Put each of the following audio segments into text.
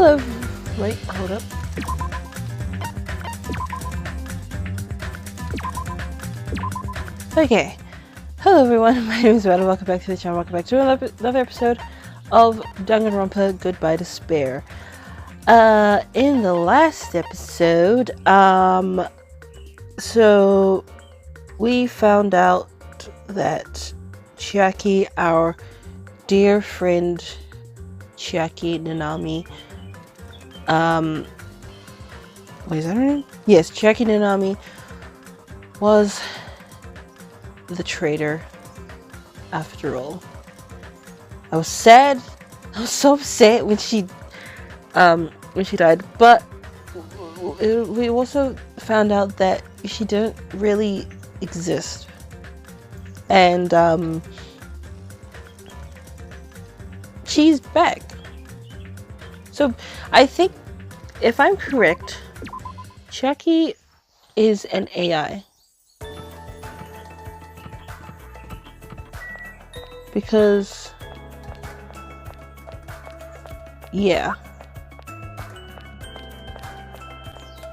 Hello. Wait, hold up. Okay. Hello everyone, my name is Red and welcome back to the channel. Welcome back to another episode of Danganronpa Goodbye Despair. In the last episode, so we found out that Chiaki, our dear friend Chiaki Nanami, what is that her name? Yes, Chiaki Nanami was the traitor after all. I was sad. I was so upset when she died, but we also found out that she didn't really exist. And she's back. So I think, if I'm correct, Chiaki is an AI. Because, yeah.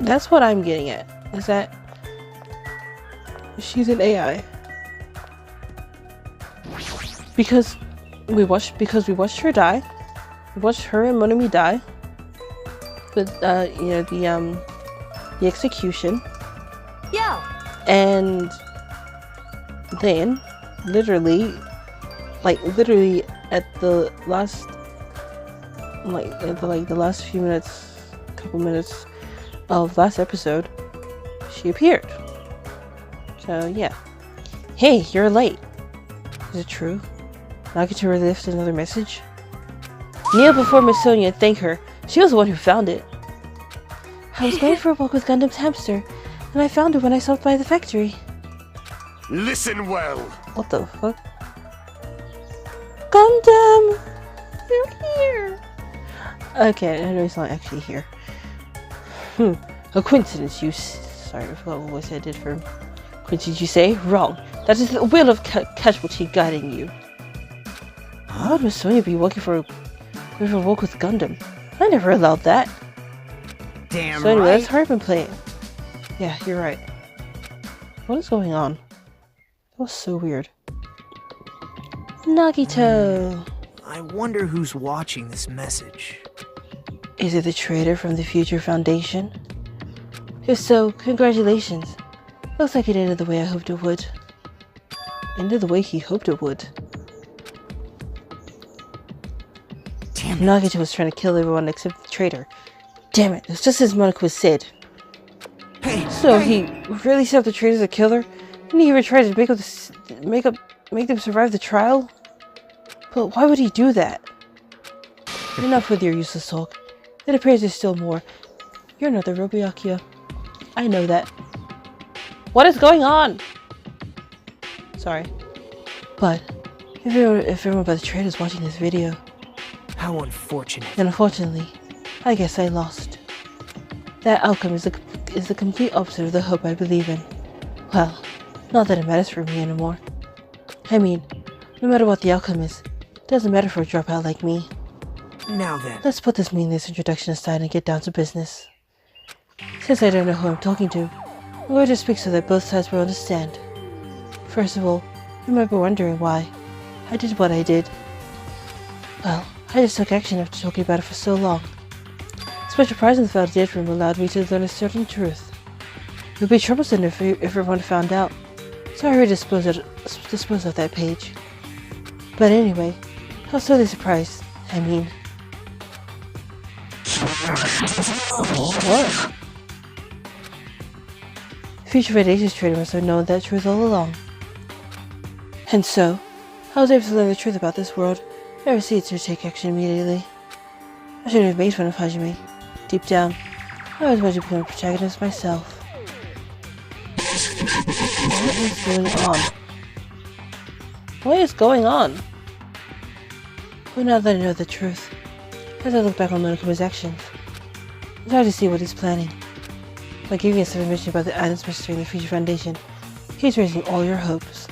That's what I'm getting at, is that she's an AI. Because we watched her die. We watched her and Monami die. With the execution. Yeah. And then literally at the last the last few minutes, couple minutes of last episode, she appeared. So yeah. Hey, you're late. Is it true? Now I get to relift another message? Kneel before Miss Sonia and thank her. She was the one who found it. I was going for a walk with Gundam's hamster, and I found it when I stopped by the factory. Listen well. What the fuck? Gundam! You're here! Okay, I know he's not actually here. A coincidence, sorry, I forgot what voice I did for him. Coincidence, you say? Wrong. That is the will of casualty guiding you. Why would Miss Sonia be walking for a walk with Gundam? I never allowed that. Damn so anyway, right. let's hurry up and play it. Yeah, you're right. What is going on? That was so weird. Nagito! I wonder who's watching this message. Is it the traitor from the Future Foundation? If so, congratulations. Looks like it ended the way I hoped it would. Ended the way he hoped it would. Damn it. Nagito was trying to kill everyone except the traitor. Damn it, it's just as Monoko said. Hey, So hey. he really set up the traitor as a killer? Didn't he even try to make them survive the trial? But why would he do that? Enough with your useless talk. It appears there's still more. You're not the Robiakia. I know that. What is going on? Sorry. But if everyone but the traitor is watching this video, How unfortunate. then unfortunately, I guess I lost. That outcome is the complete opposite of the hope I believe in. Well, not that it matters for me anymore. I mean, no matter what the outcome is, it doesn't matter for a dropout like me. Now then. Let's put this meaningless introduction aside and get down to business. Since I don't know who I'm talking to, I'm going to speak so that both sides will understand. First of all, you might be wondering why I did what I did. Well, I just took action after talking about it for so long. Special prize in the Validated Room allowed me to learn a certain truth. It would be troublesome if everyone found out, so I already disposed of that page. But anyway, I was totally surprised. I mean... What? Future Foundation's traitor must have known that truth all along. And so, I was able to learn the truth about this world and proceeded to take action immediately. I shouldn't have made fun of Hajime. Deep down, I always wanted to become a protagonist myself. What is going on? What is going on? Well, now that I know the truth, as I look back on Monokuma's actions, it's hard to see what he's planning. By giving us information about the items mystery in the Future Foundation, he's raising all your hopes.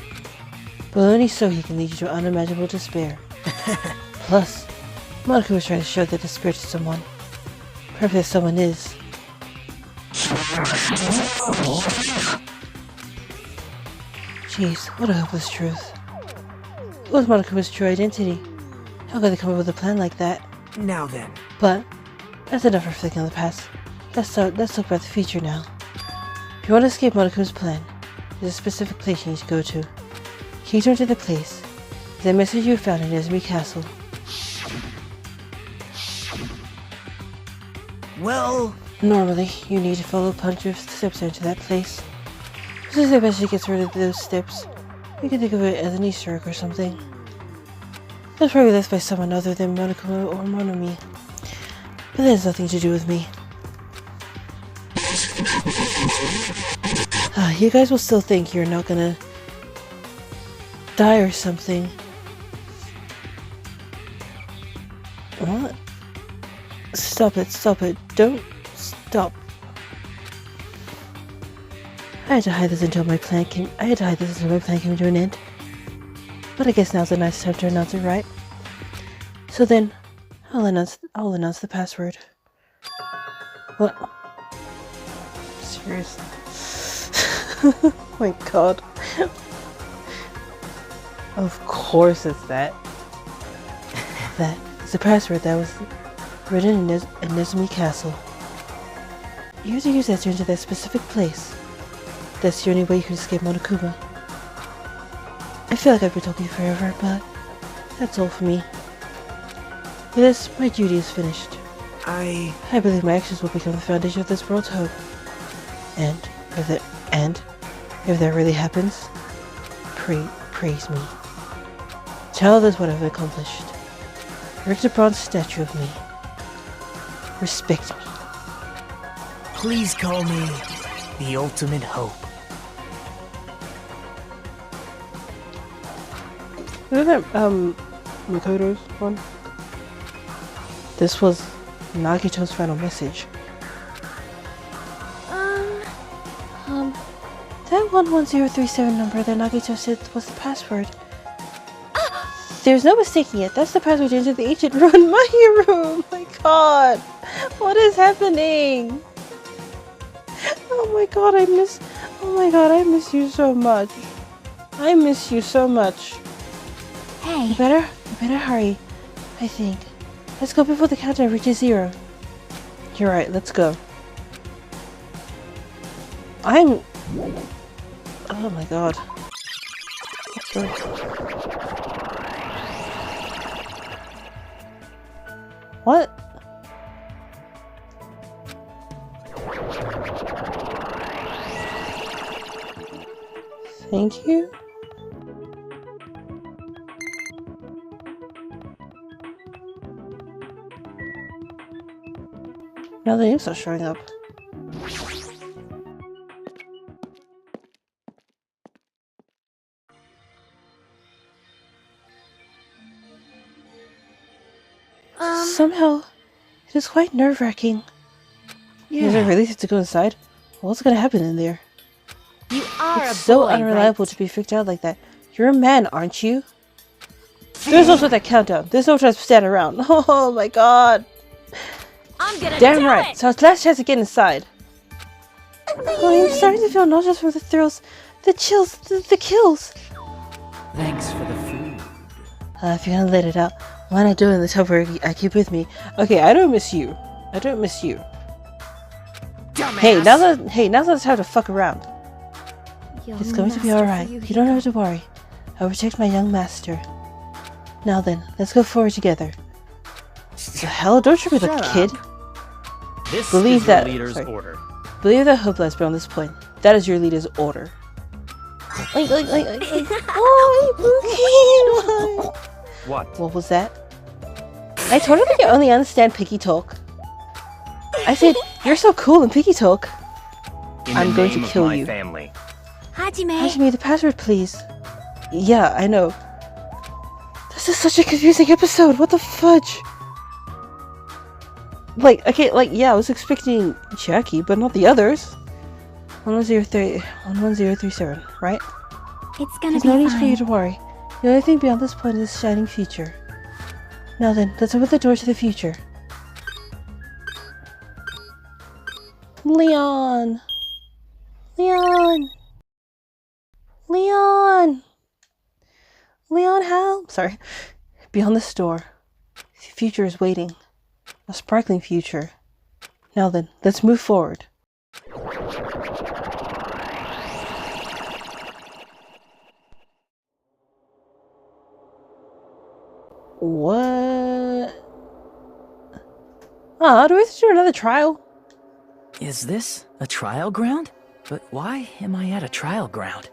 But only so he can lead you to unimaginable despair. Plus, Monica was trying to show that despair to someone. Or if someone is. Jeez, what a hopeless truth. What was Monokuma's true identity? How could they come up with a plan like that? Now then. But that's enough reflecting on the past. Let's talk about the future now. If you want to escape Monokuma's plan, there's a specific place you need to go to. Key turn to the place. The message you found in Nezumi Castle. Well... Normally, you need to follow a bunch of steps into that place. Since the message gets rid of those steps, you can think of it as an Easter egg or something. That's probably left by someone other than Monokuma or Monomi. But that has nothing to do with me. You guys will still think you're not gonna die or something. What? Stop it, don't stop. I had to hide this until my plan came to an end. But I guess now's a nice time to announce it, right? So then, I'll announce the password. What? Seriously? Oh my god. Of course it's that. That is the password that was written in Nezumi Castle. You have to use that to enter that specific place. That's the only way you can escape Monokuma. I feel like I've been talking forever, but that's all for me. With this, my duty is finished. I believe my actions will become the foundation of this world's hope. And if that really happens, praise me. Tell others what I've accomplished. Erect a bronze statue of me. Respect me. Please call me the ultimate hope. Isn't that, Makoto's one? This was Nagito's final message. That 11037 number that Nagito said was the password. There's no mistaking it. That's the password into the ancient ruined Mahi room. My god. What is happening? Oh my god, I miss you so much. I miss you so much. Hey. You better hurry, I think. Let's go before the countdown reaches 0. You're right, let's go. Oh my god. What? Thank you? Now the names are showing up. Somehow, it is quite nerve-wracking. Is it really safe to go inside? What's gonna happen in there? You are It's so unreliable to be freaked out like that. You're a man, aren't you? There's also that countdown. There's no time to stand around. Oh my god. I'm gonna Damn do right. it. So it's last chance to get inside. Oh, I'm starting to feel nauseous from the thrills, the chills, the kills. Thanks for the food. If you're gonna let it out, why not do it in the tub where I keep with me? Okay, I don't miss you. Dumbass. Hey, now's not the time to fuck around. Young It's going to be master alright. for You don't have to worry. I'll protect my young master. Now then, let's go forward together. The hell? Don't you be the kid? This Believe is your that- leader's sorry. order. Believe that hope lies beyond this point. That is your leader's order. Oh, What? what was that? I told her that you only understand picky talk. I said, you're so cool in picky talk. In I'm the going to name of kill my you. family. Hajime. Hajime, the password, please. Yeah, I know. This is such a confusing episode. What the fudge? Yeah, I was expecting Jackie, but not the others. 11037, right? It's gonna There's be no need for you fine. to worry. The only thing beyond this point is a shining future. Now then, let's open the door to the future. Leon! Leon! Leon! Leon, help! Sorry. Beyond this door, the future is waiting. A sparkling future. Now then, let's move forward. What? Do we have to do another trial? Is this a trial ground? But why am I at a trial ground?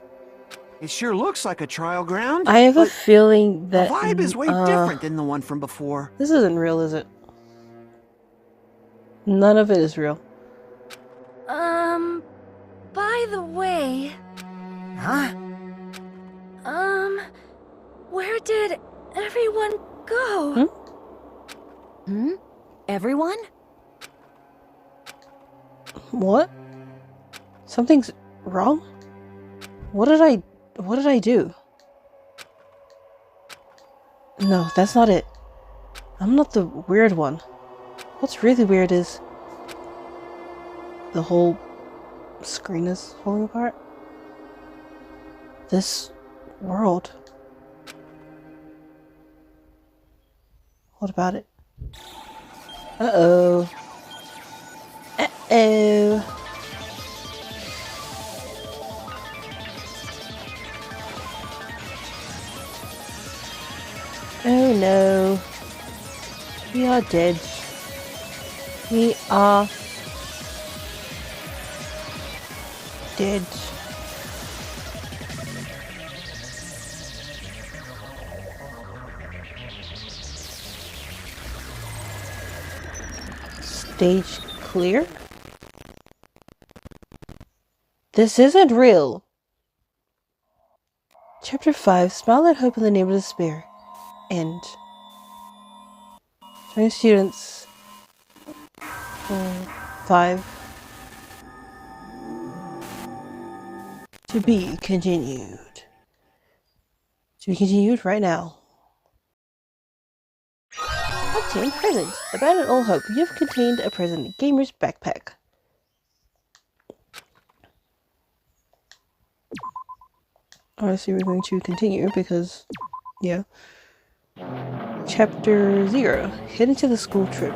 It sure looks like a trial ground. I have a but feeling the that vibe is way different than the one from before. this isn't real, is it? None of it is real. By the way, Huh? where did everyone go? Everyone? What? Something's wrong? What did I do? No, that's not it. I'm not the weird one. What's really weird is the whole screen is falling apart. This world. What about it? Uh-oh. Uh-oh. Oh no. We are dead. We are dead. Stage clear? This isn't real. Chapter 5, Smile at Hope in the Name of Despair. End. 20 students. 5. To be continued. To be continued right now. Obtain present. Abandon all hope. You have contained a present. Gamer's backpack. Obviously we're going to continue because, yeah. Chapter 0. Heading to the school trip.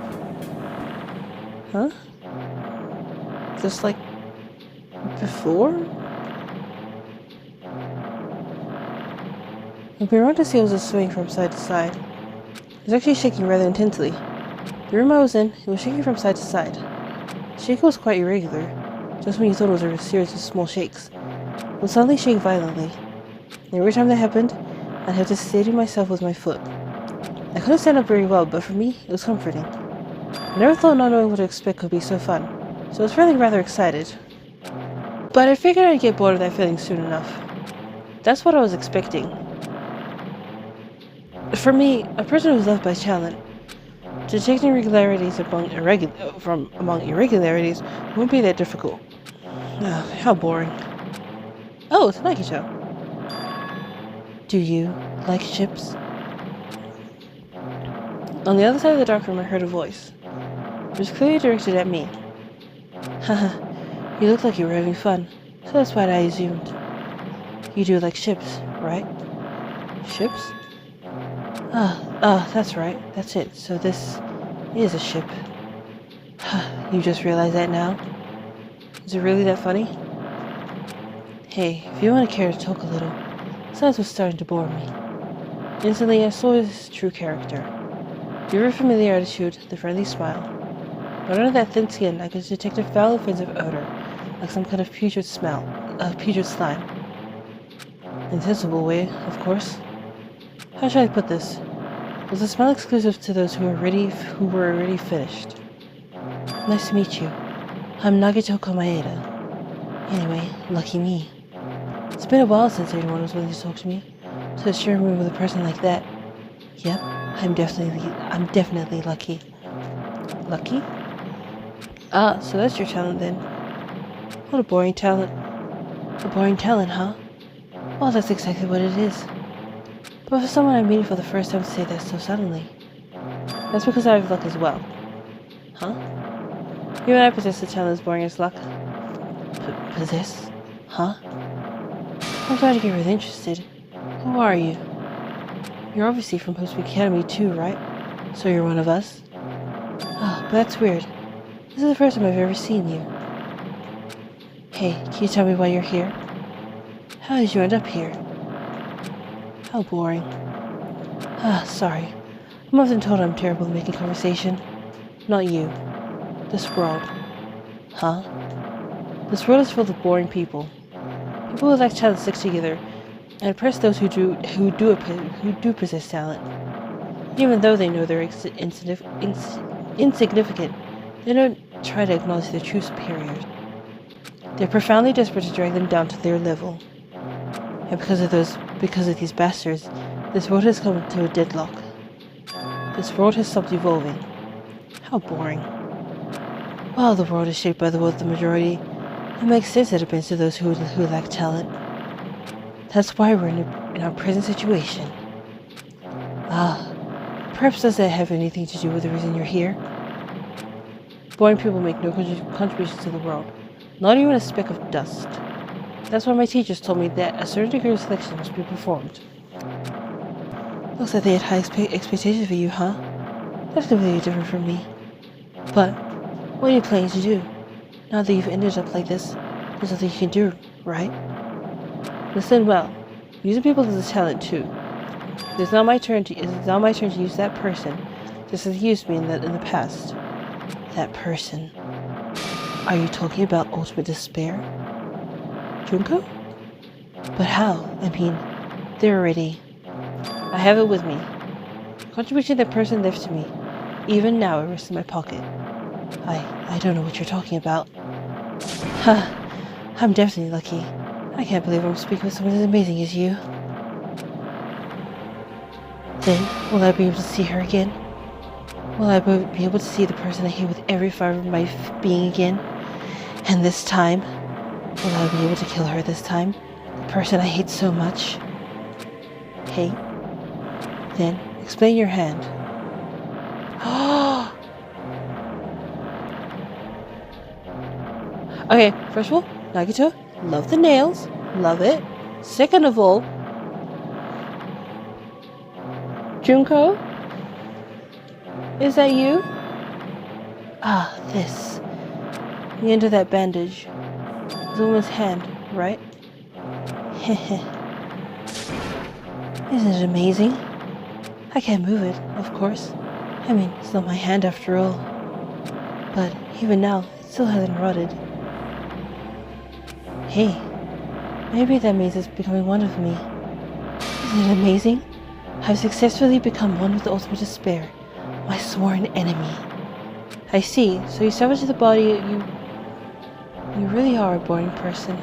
Huh? Just like before? It'd be wrong to say it was just swaying from side to side. It was actually shaking rather intensely. The room I was in, it was shaking from side to side. The shake was quite irregular, just when you thought it was a series of small shakes. It would suddenly shake violently. And every time that happened, I'd have to steady myself with my foot. I couldn't stand up very well, but for me, it was comforting. I never thought not knowing what to expect could be so fun, so I was feeling rather excited. But I figured I'd get bored of that feeling soon enough. That's what I was expecting. For me, a person who's loved by talent, detecting irregularities among irregularities won't be that difficult. Ugh, how boring. Oh, it's Nagito. Do you like ships? On the other side of the dark room, I heard a voice. It was clearly directed at me. Haha, you looked like you were having fun, so that's why I assumed. You do like ships, right? Ships? That's right. That's it. So this is a ship. You just realized that now? Is it really that funny? Hey, if you want to care to talk a little, Sans was starting to bore me. Instantly, I saw his true character. The ever familiar attitude, the friendly smile. But under that thin skin, I could detect a foul, offensive odor, like some kind of putrid slime. Insensible way, of course. How shall I put this? Was the smile exclusive to those who were already finished? Nice to meet you. I'm Nagito Komaeda. Anyway, lucky me. It's been a while since anyone was willing to talk to me, so to share a room with a person like that. Yep, I'm definitely lucky. Lucky? Ah, so that's your talent then. What a boring talent. A boring talent, huh? Well, that's exactly what it is. But for someone I'm meeting for the first time to say that so suddenly, that's because I have luck as well. Huh? You and I possess the talent as boring as luck. Possess? Huh? I'm starting to get really interested. Who are you? You're obviously from Hope's Academy too, right? So you're one of us? Ah, but that's weird. This is the first time I've ever seen you. Hey, can you tell me why you're here? How did you end up here? How boring. Ah, sorry. I'm often told I'm terrible at making conversation. Not you. This world. Huh? This world is full of boring people. People who lack talent stick together and oppress those who do possess talent. Even though they know they're insignificant, they don't try to acknowledge their true superiors. They're profoundly desperate to drag them down to their level. And because of these bastards, this world has come to a deadlock. This world has stopped evolving. How boring. While the world is shaped by the will of the majority, it makes sense that it bends to those who lack talent. That's why we're in our present situation. Ah, perhaps does that have anything to do with the reason you're here? Boring people make no contributions to the world, not even a speck of dust. That's why my teachers told me that a certain degree of selection must be performed. Looks like they had high expectations for you, huh? That's completely different from me. But, what are you planning to do? Now that you've ended up like this, there's nothing you can do, right? Listen well. Using people as a talent too. It's now my turn to use that person, just as he used me in the past. That person. Are you talking about ultimate despair? Junko? But how? I mean, they're already... I have it with me. Contribution that person left to me. Even now it rests in my pocket. I don't know what you're talking about. Ha! I'm definitely lucky. I can't believe I'm speaking with someone as amazing as you. Then, will I be able to see her again? Will I be able to see the person I hate with every fiber of my being again? And this time, will I be able to kill her this time? The person I hate so much? Hate? Then, explain your hand. Okay, first of all, Nagito, love the nails. Love it. Second of all, Junko? Is that you? Ah, this. The end of that bandage. The woman's hand, right? Heh. Isn't it amazing? I can't move it, of course. I mean, it's not my hand after all. But even now, it still hasn't rotted. Hey, maybe that means it's becoming one of me. Isn't it amazing? I've successfully become one with the ultimate despair, my sworn enemy. I see, so you savage the body, you really are a boring person.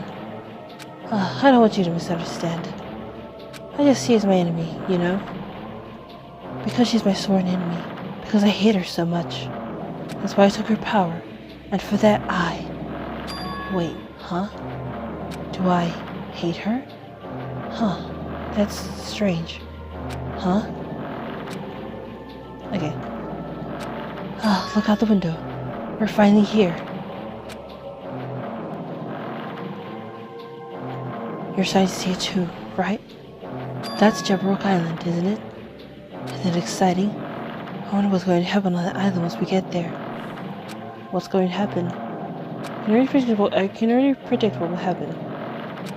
I don't want you to misunderstand. I just see her as my enemy, you know? Because she's my sworn enemy. Because I hate her so much. That's why I took her power. And for that, Wait, huh? Do I hate her? Huh. That's strange. Huh? Okay. Look out the window. We're finally here. You're starting to see it too, right? That's Jabberwock Island, isn't it? Isn't it exciting? I wonder what's going to happen on that island once we get there. What's going to happen? I can already predict what will happen.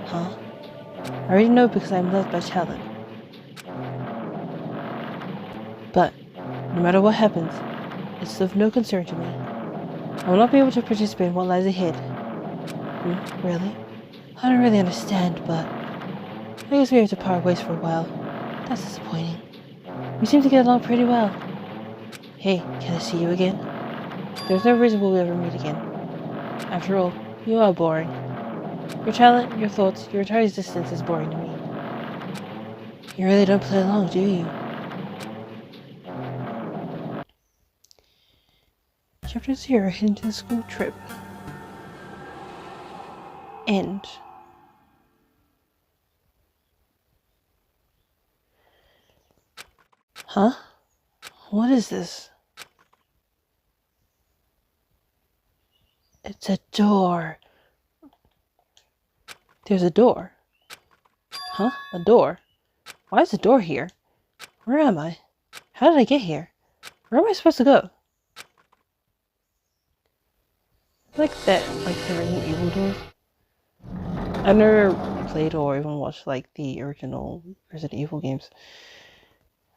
Huh? I already know because I'm loved by talent. But, no matter what happens, it's of no concern to me. I will not be able to participate in what lies ahead. Really? I don't really understand, but I guess we have to part ways for a while. That's disappointing. We seem to get along pretty well. Hey, can I see you again? There's no reason we'll ever meet again. After all, you are boring. Your talent, your thoughts, your entire existence is boring to me. You really don't play along, do you? Chapter 0, Heading to the School Trip. End. Huh? What is this? It's a door. There's a door. Huh? A door? Why is a door here? Where am I? How did I get here? Where am I supposed to go? Like that, like the Resident Evil doors. I've never played or even watched like the original Resident Evil games.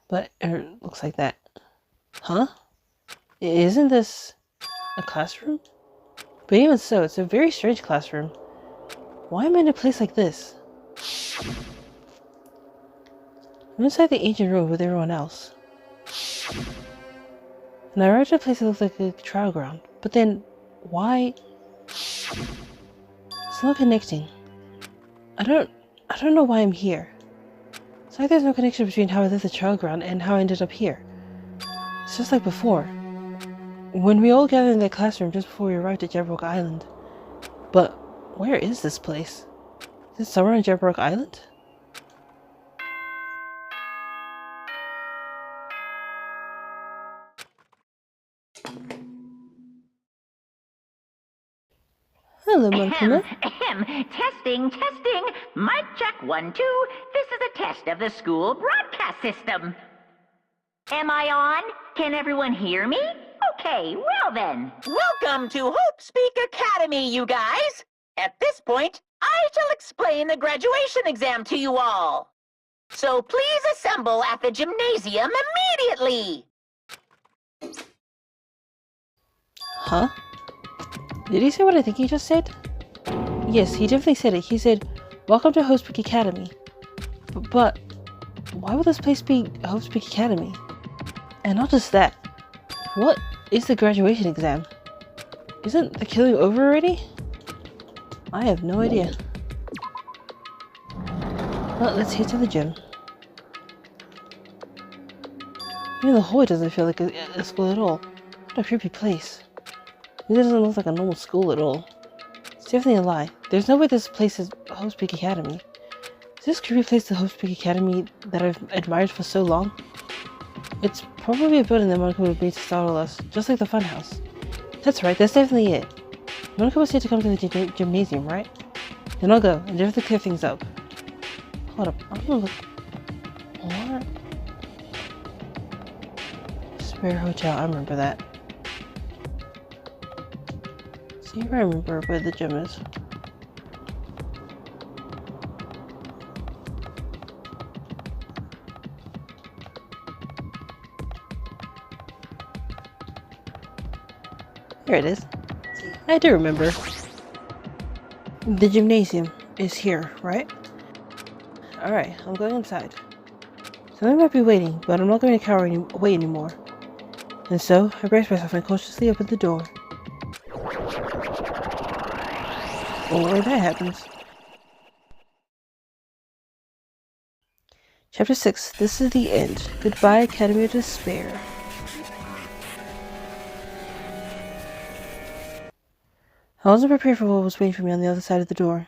But it looks like that. Huh? Isn't this a classroom? But even so, it's a very strange classroom. Why am I in a place like this? I'm inside the ancient room with everyone else. And I arrived at a place that looks like a trial ground. But then, why? It's not connecting. I don't know why I'm here. It's like there's no connection between how I left the trial ground and how I ended up here. It's just like before. When we all gathered in that classroom just before we arrived at Jabberwock Island. But where is this place? Is it somewhere on Jabberwock Island? Hello, Monkey. Testing. Mic check 1, 2. This is a test of the school broadcast system. Am I on? Can everyone hear me? Okay, well then. Welcome to Hope Speak Academy, you guys. At this point, I shall explain the graduation exam to you all. So please assemble at the gymnasium immediately. Huh? Did he say what I think he just said? Yes, he definitely said it. He said, "Welcome to Hope Speak Academy." But why would this place be Hope Speak Academy? And not just that. What is the graduation exam? Isn't the killing over already? I have no idea. Well, let's head to the gym. Even the hallway doesn't feel like a school at all. What a creepy place. It doesn't look like a normal school at all. It's definitely a lie. There's no way this place is Hope Speak Academy. Is this creepy place the Hope Speak Academy that I've admired for so long? It's probably a building that Monica would have made to startle us, just like the funhouse. That's right, that's definitely it. Monica was here to come to the gymnasium, right? Then I'll go, and definitely clear things up. Hold up, I'm gonna look... What? Spare Hotel, I remember that. See if I remember where the gym is. Here it is. I do remember. The gymnasium is here, right? Alright, I'm going inside. Something might be waiting, but I'm not going to cower away anymore. And so, I brace myself and cautiously open the door. Or that happens. Chapter 6. This is the end. Goodbye, Academy of Despair. I wasn't prepared for what was waiting for me on the other side of the door.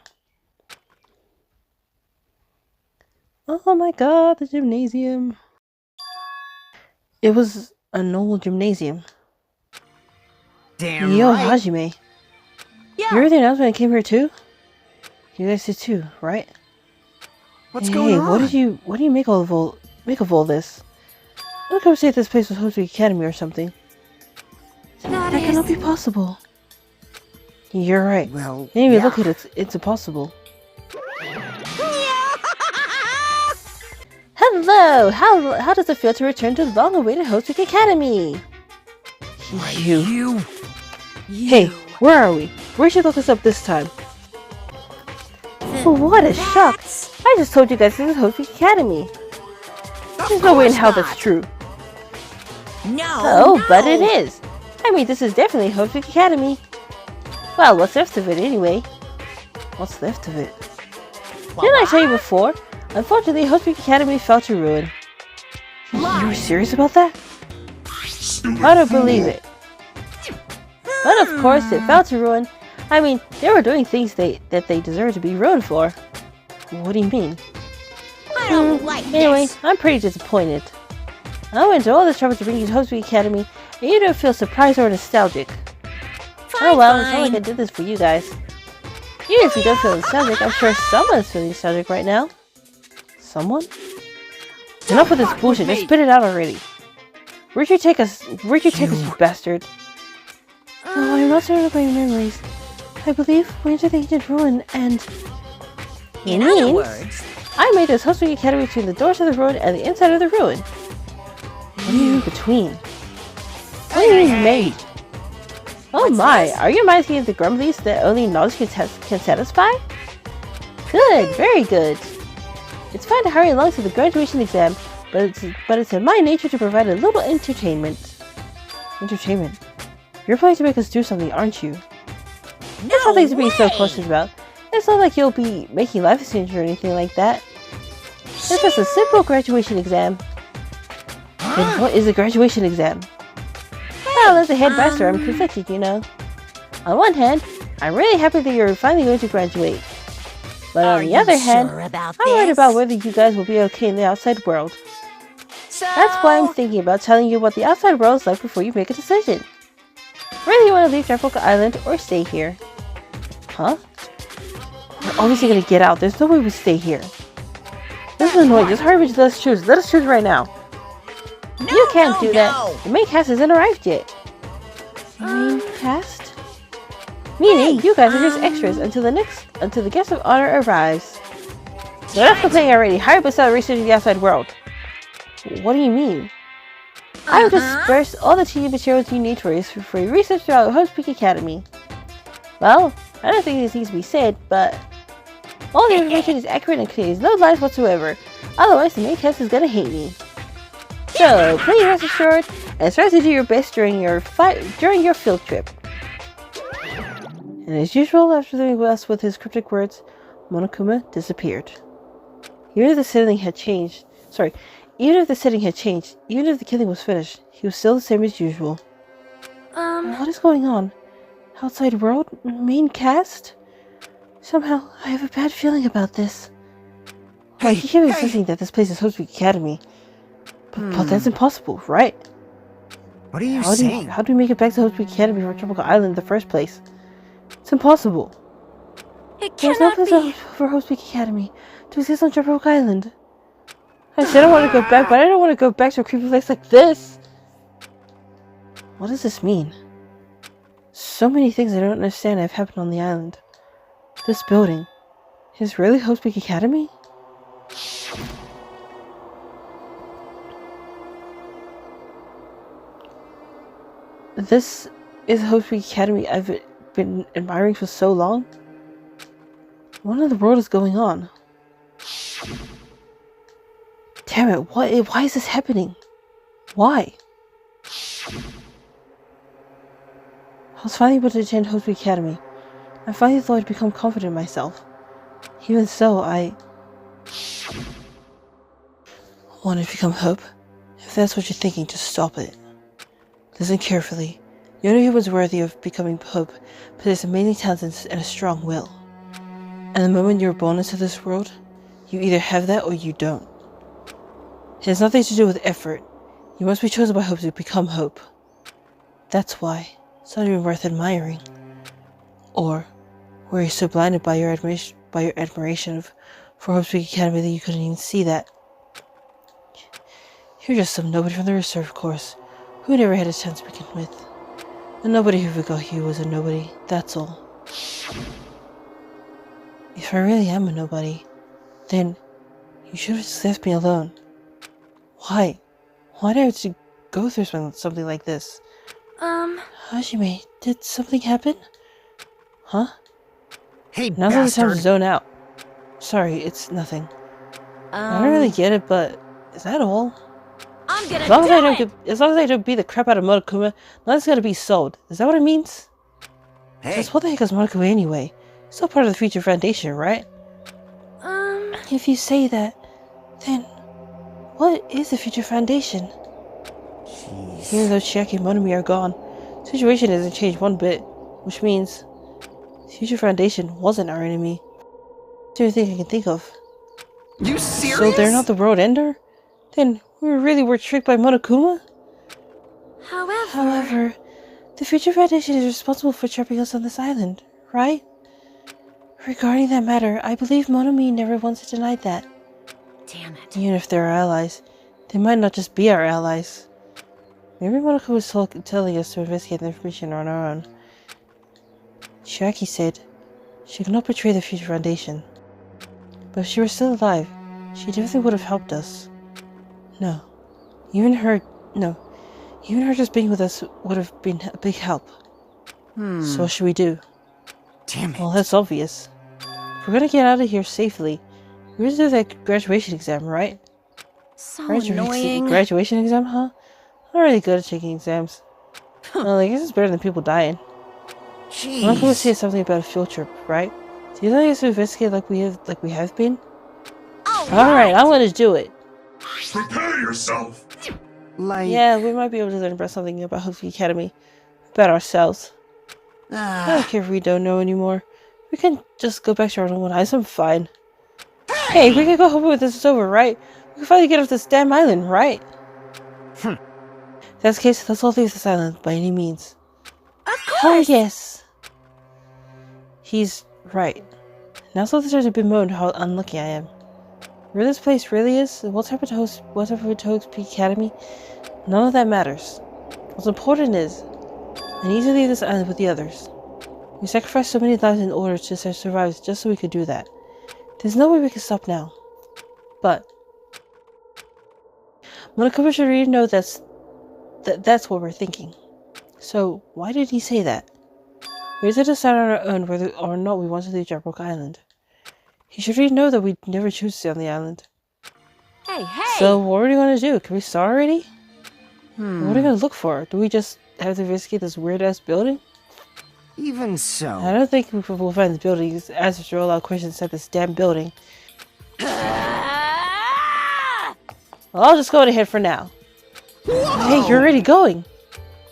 Oh my god, the gymnasium. It was a normal gymnasium. Damn Yo, right. Hajime. Yeah. You heard the announcement and came here too? You guys did too, right? What's Hey, going on? what do you make of all this? I'm not gonna say if this place was Hope Speak Academy or something. That cannot be possible. You're right. Well, Anyway, yeah. look at it. It's impossible. Hello! How does it feel to return to the long-awaited Hope Speak Academy? You. Hey, where are we? Where should look us up this time? What a shock! I just told you guys this is Hope Speak Academy. There's no way in hell that's true. No. But it is. I mean, this is definitely Hope Speak Academy. Well, what's left of it anyway? What's left of it? Didn't I tell you before? Unfortunately, Hope Speak Academy fell to ruin. You were serious about that? I don't believe it. But of course, it fell to ruin. I mean, they were doing things that they deserve to be ruined for. What do you mean? I don't like Anyway, this. I'm pretty disappointed. I went to all this trouble to bring you to Hope Speak Academy, and you don't feel surprised or nostalgic. Oh well, it's not like I did this for you guys. Even if you don't feel nostalgic, I'm sure someone's feeling nostalgic right now. Someone? Enough with this bullshit, just spit it out already. Where'd you take us, you bastard? Oh, I'm not surrounded by memories. I believe we entered the ancient ruin and... In other words, I made this Hostwing Academy between the doors of the ruin and the inside of the ruin. What do you mean between? What do you mean made? Oh my, are your minds getting the grumblies that only knowledge can satisfy? Good, very good. It's fine to hurry along to the graduation exam, but it's in my nature to provide a little entertainment. Entertainment? You're planning to make us do something, aren't you? There's nothing to be so cautious about. It's not like you'll be making life decisions or anything like that. It's just a simple graduation exam. Then what is a graduation exam? Well, as a headmaster, I'm conflicted, you know. On one hand, I'm really happy that you're finally going to graduate. But on the other hand, I'm worried about whether you guys will be okay in the outside world. That's why I'm thinking about telling you what the outside world is like before you make a decision. Whether you want to leave Danganronpa Island or stay here. Huh? We're obviously gonna get out. There's no way we stay here. This is annoying. Just hurry up, let us choose. Let us choose right now. You can't do that. The main cast hasn't arrived yet. Main cast? Meaning, you guys are just extras until the guest of honor arrives. So enough complaining already. Hurry up and start researching the outside world. What do you mean? I've dispersed all the teaching materials you need for your research throughout Hope's Peak Academy. Well, I don't think this needs to be said, but all the information is accurate and contains no lies whatsoever. Otherwise, the main cast is gonna hate me. So, please rest assured and try to do your best during your field trip. And as usual, after leaving us with his cryptic words, Monokuma disappeared. Even if the setting had changed, even if the killing was finished, he was still the same as usual. What is going on? Outside world? Main cast? Somehow, I have a bad feeling about this. I keep insisting that this place is Hope's Peak Academy. But that's impossible, right? What are you saying? How do we make it back to Hope's Peak Academy from Tropical Island in the first place? It's impossible. There's no place for Hope's Peak Academy to exist on Tropical Island. I said I want to go back, but I don't want to go back to a creepy place like this. What does this mean? So many things I don't understand have happened on the island. This building. Is really Hope's Peak Academy? This is Hope's Peak Academy I've been admiring for so long? What in the world is going on? Damn it, why is this happening? Why? I was finally able to attend Hope's Peak Academy. I finally thought I'd become confident in myself. Even so, I wanted to become Hope. If that's what you're thinking, just stop it. Listen carefully. You know who was worthy of becoming Hope, possessed amazing talents and a strong will. And the moment you're born into this world, you either have that or you don't. It has nothing to do with effort. You must be chosen by Hope to become Hope. That's why it's not even worth admiring. Or were you so blinded by your admiration for Hope's Peak Academy that you couldn't even see that? You're just some nobody from the reserve course who never had a chance to begin with. A nobody who forgot you was a nobody, that's all. If I really am a nobody, then you should have just left me alone. Why? Why did I have to go through something like this? Hajime, did something happen? Huh? Hey, Now's not the time to bastard! zone out. Sorry, it's nothing. I don't really get it, but is that all? I'm gonna As long as I don't beat the crap out of Monokuma, nothing's gonna be solved. Is that what it means? Hey, Just what the heck is Monokuma anyway? Still part of the Future Foundation, right? If you say that, then what is the Future Foundation? jeez. Even though Chiaki and Monomi are gone, the situation hasn't changed one bit, which means the Future Foundation wasn't our enemy. That's the only thing I can think of. You serious? So they're not the world ender? Then we really were tricked by Monokuma? However, However, The Future Foundation is responsible for trapping us on this island, right? Regarding that matter, I believe Monomi never once denied that. Damn it. Even if they're our allies, they might not just be our allies. Maybe Monaco was telling us to investigate the information on our own. Chiaki said she could not betray the Future Foundation. But if she were still alive, she definitely would have helped us. No. Even her just being with us would have been a big help. So what should we do? Damn it. Well, that's obvious. If we're gonna get out of here safely, we're gonna do that graduation exam, right? So annoying. Graduation exam, huh? I'm not really good at taking exams. Well, I guess it's better than people dying. Monaco was saying something about a field trip, right? Do you think us to investigate like we have been? Alright, I'm gonna do it. Prepare yourself! Like... Yeah, we might be able to learn about something about Hoki Academy. About ourselves. I don't care if we don't know anymore. We can just go back to our normal lives. I'm fine. Hey, we can go home when this is over, right? We can finally get off this damn island, right? If that's the case, let's all leave this island by any means. Of course. Oh, yes. He's right. Now's not the time to bemoan how unlucky I am. Where this place really is, what's happened to Hoki Academy, none of that matters. What's important is, I need to leave this island with the others. We sacrificed so many lives in order to survive just so we could do that. There's no way we can stop now. But Monaco should really know that's what we're thinking. So why did he say that? We had to decide on our own whether or not we want to leave Jabrock Island. He should really know that we never choose to stay on the island. Hey. So what are we gonna do? Can we start already? What are we gonna look for? Do we just have to investigate this weird-ass building? Even so. I don't think we'll find the building. Answers to all our questions inside this damn building. Well, I'll just go ahead for now. Whoa! Hey, you're already going.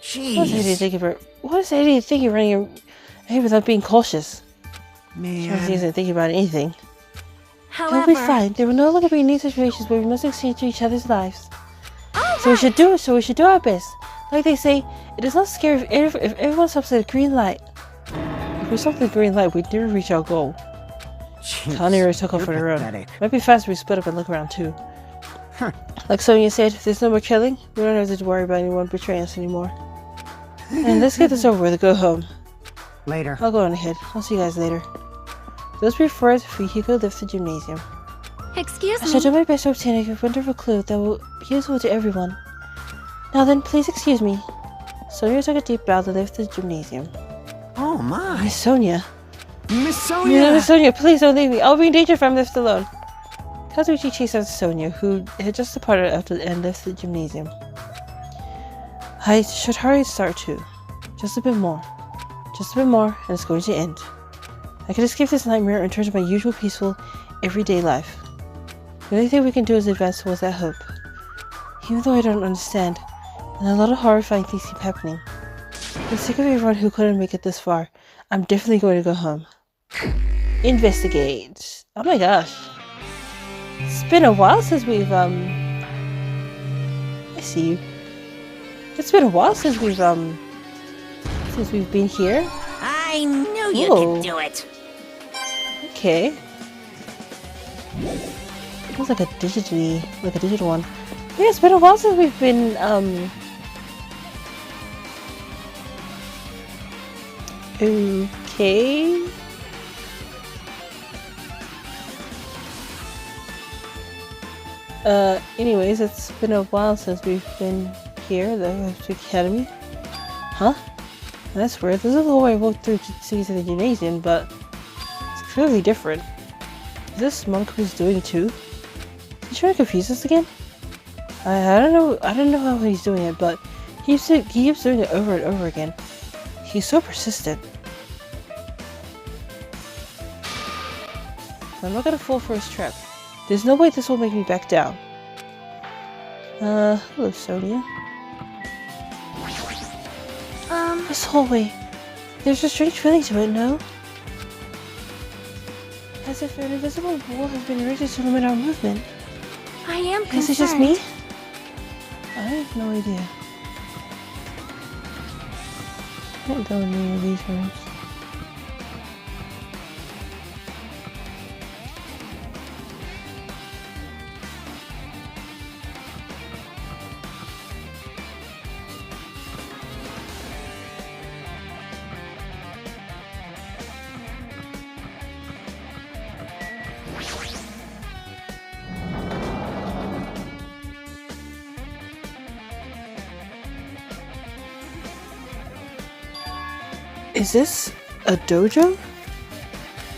Jeez. What is that idiot thinking running ahead without being cautious? She isn't thinking about anything. However, It'll be fine. There will no longer be any situations where we must exchange each other's lives. So we should do our best. Like they say, it is not scary if everyone stops at a green light. If we stop at the green light, we'd never reach our goal. Kanero took off on her own. Might be faster if we split up and look around too. Like Sonia said, if there's no more killing, we don't have to worry about anyone betraying us anymore. And let's get this over with and go home. Later. I'll go on ahead. I'll see you guys later. Those before us, Fuyuhiko left the gymnasium. excuse I shall do me. my best to obtain a wonderful clue that will be useful to everyone. Now then, please excuse me. Sonia took a deep bow and left the gymnasium. Oh my. Miss Sonia. Miss Sonia! Miss Sonia, please don't leave me. I'll be in danger if I'm left alone. Kazuichi chased after Sonia, who had just departed after and left the gymnasium. I should hurry and start too. Just a bit more. Just a bit more, and it's going to end. I can escape this nightmare and return to my usual peaceful, everyday life. The only thing we can do is advance towards that hope. Even though I don't understand, and a lot of horrifying things keep happening. For the sake of everyone who couldn't make it this far, I'm definitely going to go home. Investigate. Oh my gosh. It's been a while since we've, I see you. It's been a while since we've been here. I knew you Whoa. could do it. Okay. It looks like a digital one. Yeah, it's been a while since we've been, okay. Anyways, it's been a while since we've been here, the Academy. Huh? That's weird. This is the way I walked through to get to the gymnasium, but it's clearly different. Is this monk who's doing it too? Is he trying to confuse us again? I don't know how he's doing it, but he keeps doing it over and over again. He's so persistent. I'm not gonna fall for his trap. There's no way this will make me back down. Hello, Sonia. This hallway. There's a strange feeling to it, no? As if an invisible wall has been erected to limit our movement. I am concerned. Is it just me? I have no idea. Can't go in any of these rooms. Is this a dojo?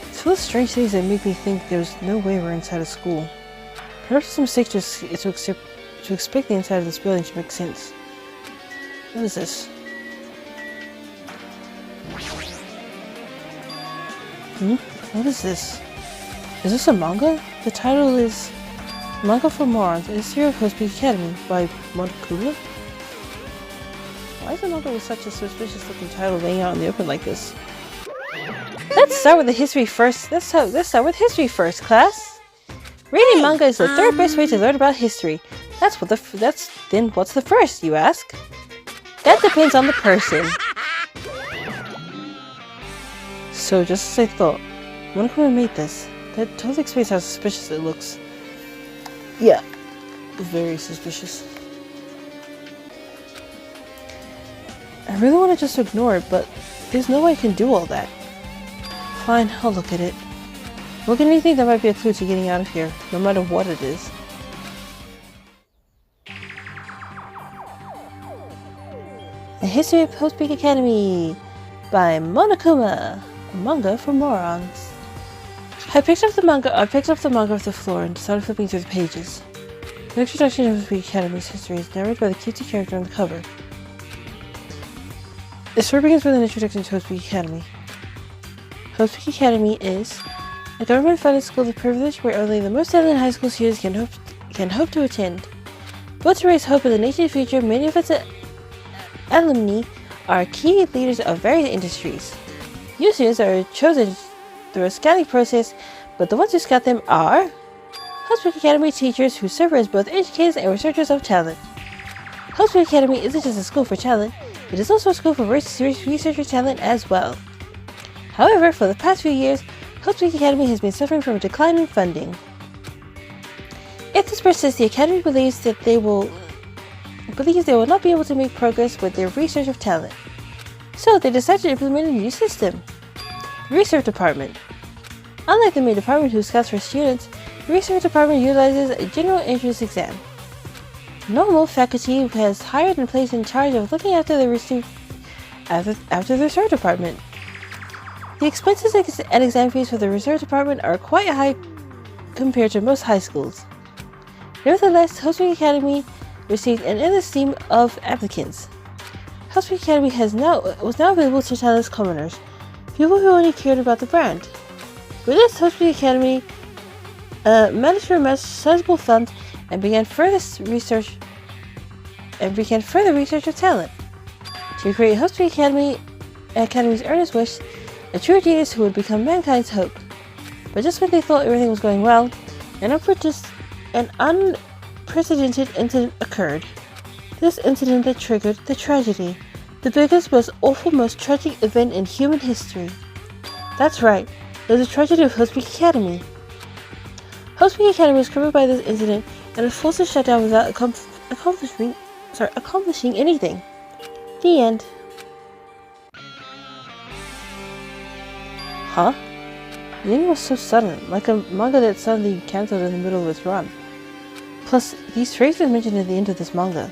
It's full of strange things that make me think there's no way we're inside a school. Perhaps it's a mistake to expect the inside of this building to make sense. What is this? What is this? Is this a manga? The title is Manga for Morons, a history of Hospital Academy by Monokuma? Why is a manga with such a suspicious looking title laying out in the open like this? Let's start with the history first. Let's start with history first, class. Reading manga is the third best way to learn about history. Then what's the first, you ask? That depends on the person. So just as I thought, Monokuma made this. That totally explains how suspicious it looks. Yeah, very suspicious. I really want to just ignore it, but there's no way I can do all that. Fine, I'll look at it. Look at anything that might be a clue to getting out of here, no matter what it is. The History of Post Peak Academy by Monokuma, a manga for morons. I picked up the manga off the floor and started flipping through the pages. The introduction of Post Peak Academy's history is narrated by the cutesy character on the cover. The story begins with an introduction to Host Peak Academy. Host Peak Academy is a government-funded school of privilege where only the most talented high school students can hope to attend. Built to raise hope in the nation's future, many of its alumni are key leaders of various industries. New students are chosen through a scouting process, but the ones who scout them are Host Peak Academy teachers who serve as both educators and researchers of talent. Host Peak Academy isn't just a school for talent, it is also a school for researcher talent as well. However, for the past few years, Host Peak Academy has been suffering from a decline in funding. If this persists, the Academy believes they will not be able to make progress with their research of talent. So they decided to implement a new system. The Research Department. Unlike the main department who scouts for students, the Research Department utilizes a general entrance exam. Normal faculty has hired and placed in charge of looking after the research department. The expenses and exam fees for the research department are quite high compared to most high schools. Nevertheless, Host Peak Academy received an endless stream of applicants. Host Peak Academy was now available to talentless commoners, people who only cared about the brand. With this, Host Peak Academy managed to amass sizable funds and began further research of talent. To create Host Peak Academy's earnest wish, a true genius who would become mankind's hope. But just when they thought everything was going well, an unprecedented incident occurred. This incident that triggered the tragedy, the biggest, most awful, most tragic event in human history. That's right, it was the tragedy of Host Peak Academy. Host Peak Academy was crippled by this incident and was forced to shut down without accomplishing anything. The end. Huh? The ending was so sudden, like a manga that suddenly cancelled in the middle of its run. Plus, these phrases mentioned at the end of this manga,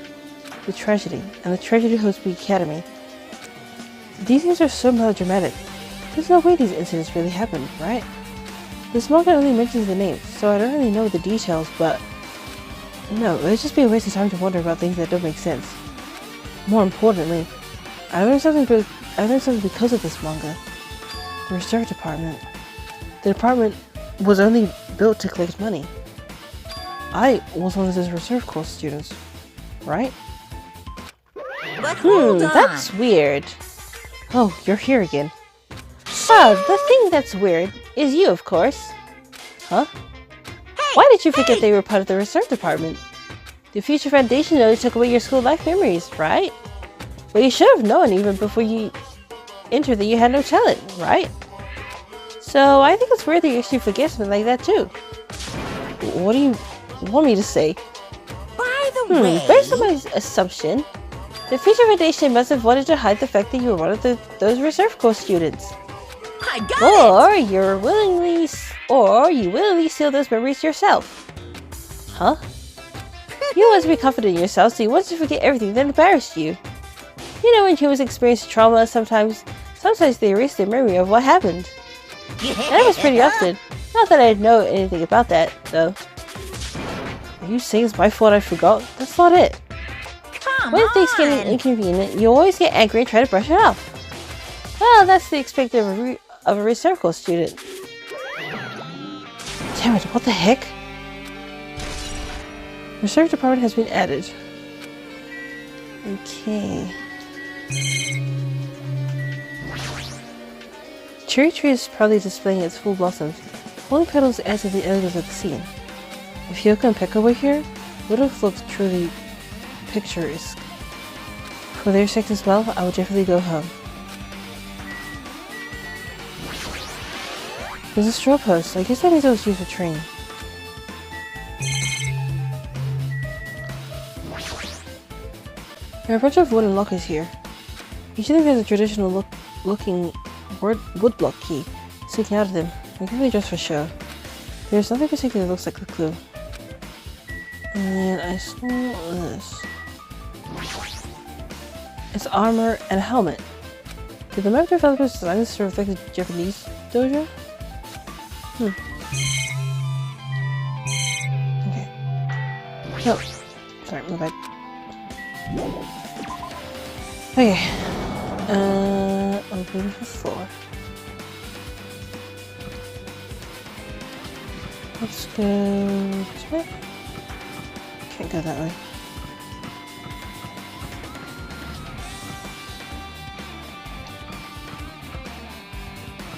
the tragedy, and the tragedy of Host Peak Academy. These things are so melodramatic. There's no way these incidents really happened, right? This manga only mentions the names, so I don't really know the details, but no, it would just be a waste of time to wonder about things that don't make sense. More importantly, I learned something because of this manga. The research department. The department was only built to collect money. I was one of those research course students, right? But hold on. That's weird. Oh, you're here again. Oh, the thing that's weird is you, of course. Huh? Why did you forget they were part of the research department? The Future Foundation only took away your school life memories, right? Well, you should have known even before you enter that you had no talent, right? So I think it's weird that you actually forget something like that too. What do you want me to say? By the way, Based on my assumption, the Future Foundation must have wanted to hide the fact that you were one of those reserve corps students. I got it! Or you willingly steal those memories yourself. Huh? You want to be confident in yourself, so you want to forget everything that embarrassed you. You know, when humans experience trauma, sometimes they erase their memory of what happened. And that was pretty often. Not that I know anything about that, though. Are you saying it's my fault I forgot? That's not it. When things get inconvenient, you always get angry and try to brush it off. Well, that's the expected of a reserve corps student. Damn it, what the heck? Reserve department has been added. Okay. Cherry tree is proudly displaying its full blossoms. Falling petals add to the elegance of the scene. If Yoko and Pekka were here, it would have looked truly picturesque. For their sake as well, I would definitely go home. There's a straw post. I guess that means it was used for training. There are a bunch of wooden lockers here. Each of them has a traditional looking woodblock key sticking out of them. They're probably just for show. There's nothing particular that looks like a clue. And I saw this. It's armor and a helmet. Did the map developers design this to reflect the Japanese dojo? Okay. No. Sorry, my bad. Okay. Open the floor. Let's go this way. Can't go that way.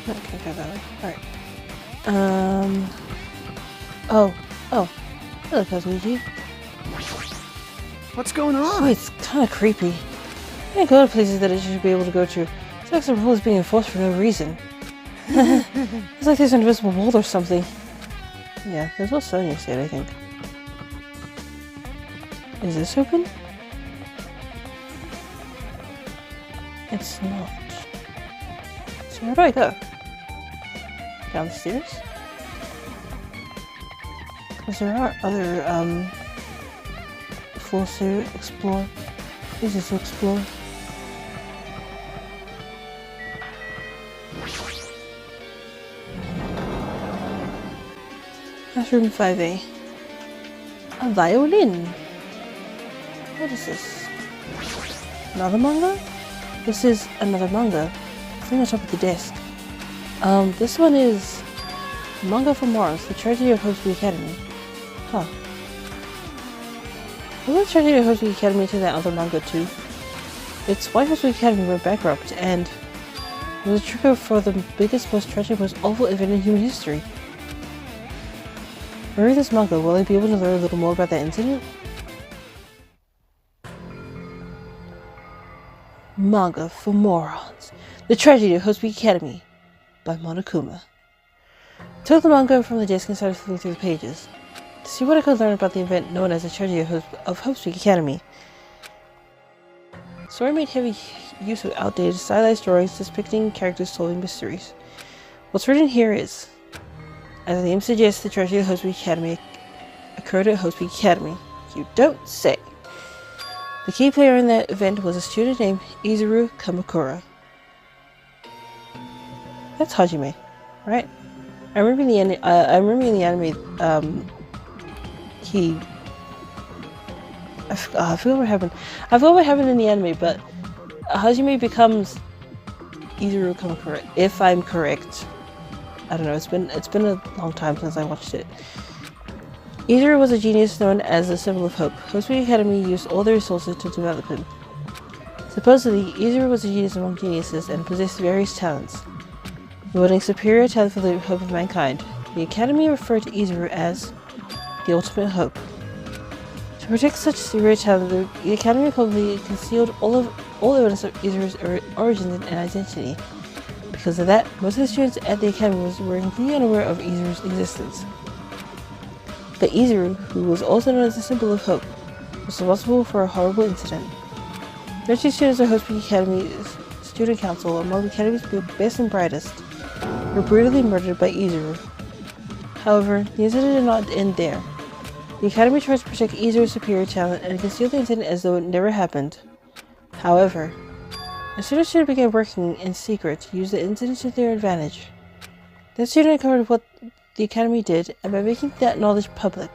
No, can't go that way. Alright. Oh. Hello, Kazuji. What's going on? Oh, it's kind of creepy. I can't go to places that I should be able to go to. It's like some rule is being enforced for no reason. It's like there's an invisible wall or something. Yeah, that's what Sonia said, I think. Is this open? It's not. So where do I go? Down the stairs? Because there are other, floors to explore. Places to explore. Classroom 5A. A violin. What is this? Another manga? This is another manga. It's on the top of the desk. This one is Manga for Mars, The Tragedy of Hope's Academy. Huh. Wasn't the Tragedy of Hope's Academy to that other manga too? It's why Hope's Academy went bankrupt, and it was a trigger for the biggest, most tragic, most awful event in human history. When I read this manga, will I be able to learn a little more about that incident? Manga for Morons. The Tragedy of Hope's Academy by Monokuma. I took the manga from the desk and started flipping through the pages to see what I could learn about the event known as the Tragedy of Hope's Academy. The story made heavy use of outdated stylized drawings depicting characters solving mysteries. What's written here is, as the name suggests, the Tragedy of Hope's Academy occurred at Hope's Academy. You don't say. The key player in that event was a student named Izuru Kamakura. That's Hajime, right? I remember in the anime, I forgot what happened. I forgot what happened in the anime, but Hajime becomes Izuru Kamakura, if I'm correct. I don't know, it's been a long time since I watched it. Izuru was a genius known as the symbol of hope. Hope's Academy used all their resources to develop him. Supposedly, Izuru was a genius among geniuses and possessed various talents, wielding superior talent for the hope of mankind. The Academy referred to Izuru as the ultimate hope. To protect such superior talent, the Academy probably concealed all of all evidence of Izuru's origins and identity. Because of that, most of the students at the academy were completely unaware of Izuru's existence. But Izuru, who was also known as the symbol of hope, was responsible for a horrible incident. 13 students of Hope's Peak Academy's student council, among the academy's best and brightest, were brutally murdered by Izuru. However, the incident did not end there. The academy tried to protect Izuru's superior talent and conceal the incident as though it never happened. However, as soon as students began working in secret to use the incident to their advantage, the student uncovered what the academy did, and by making that knowledge public,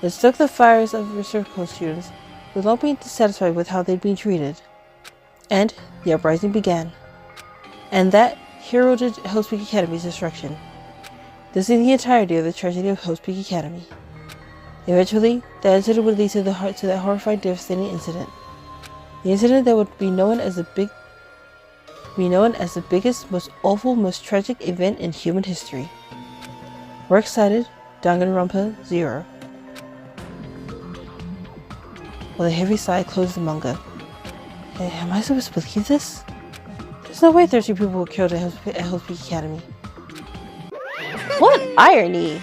it stoked the fires of reserve corps students who had long been dissatisfied with how they'd been treated. And the uprising began. And that heralded Hope's Peak Academy's destruction. This is the entirety of the tragedy of Hope's Peak Academy. Eventually, that incident would lead to that horrifying, devastating incident. The incident that would be known as the biggest, most awful, most tragic event in human history. Works cited, Danganronpa 0. With a heavy sigh, closed the manga. Am I supposed to believe this? There's no way 13 people were killed at Hope's Peak Academy. What irony!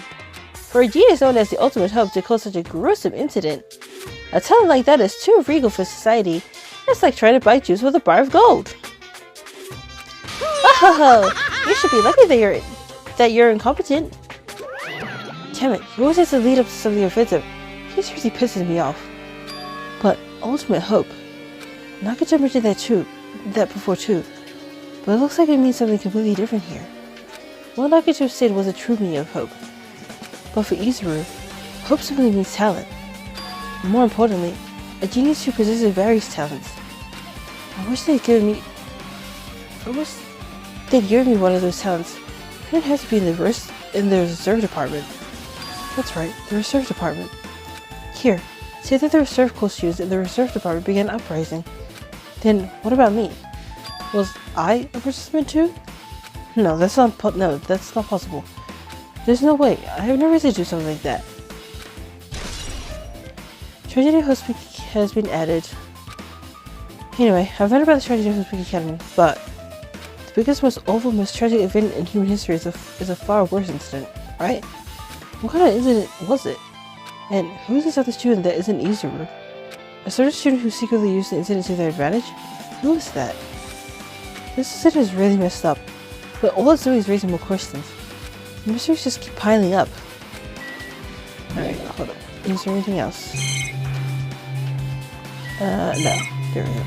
For a genius known as the ultimate hope to cause such a gruesome incident, a talent like that is too regal for society. It's like trying to buy juice with a bar of gold. Oh, you should be lucky that you're incompetent. Damn it, he always has to lead up to something offensive. He seriously pisses me off. But ultimate hope. Nakaja mentioned that before too. But it looks like it means something completely different here. What Nakaja said was a true meaning of hope. But for Izuru, hope simply means talent. And more importantly, a genius who possesses various talents. I wish they'd given me one of those talents. It didn't have to be in the reserve department. That's right, the reserve department. Here, say that the reserve corps students in the reserve department began an uprising. Then what about me? Was I a participant too? No, that's not possible. There's no way. I have no reason to do something like that. Tragedy of Hope's Peak has been added. Anyway, I've read about the tragedy of Hope's Peak Academy, but the biggest, most awful, most tragic event in human history is a far worse incident, right? What kind of incident was it? And who's this other student that isn't Izuru? A certain student who secretly used the incident to their advantage? Who is that? This incident is really messed up, but all it's doing is raising more questions. The mysteries just keep piling up. Alright, hold up. Is there anything else? No. There we go.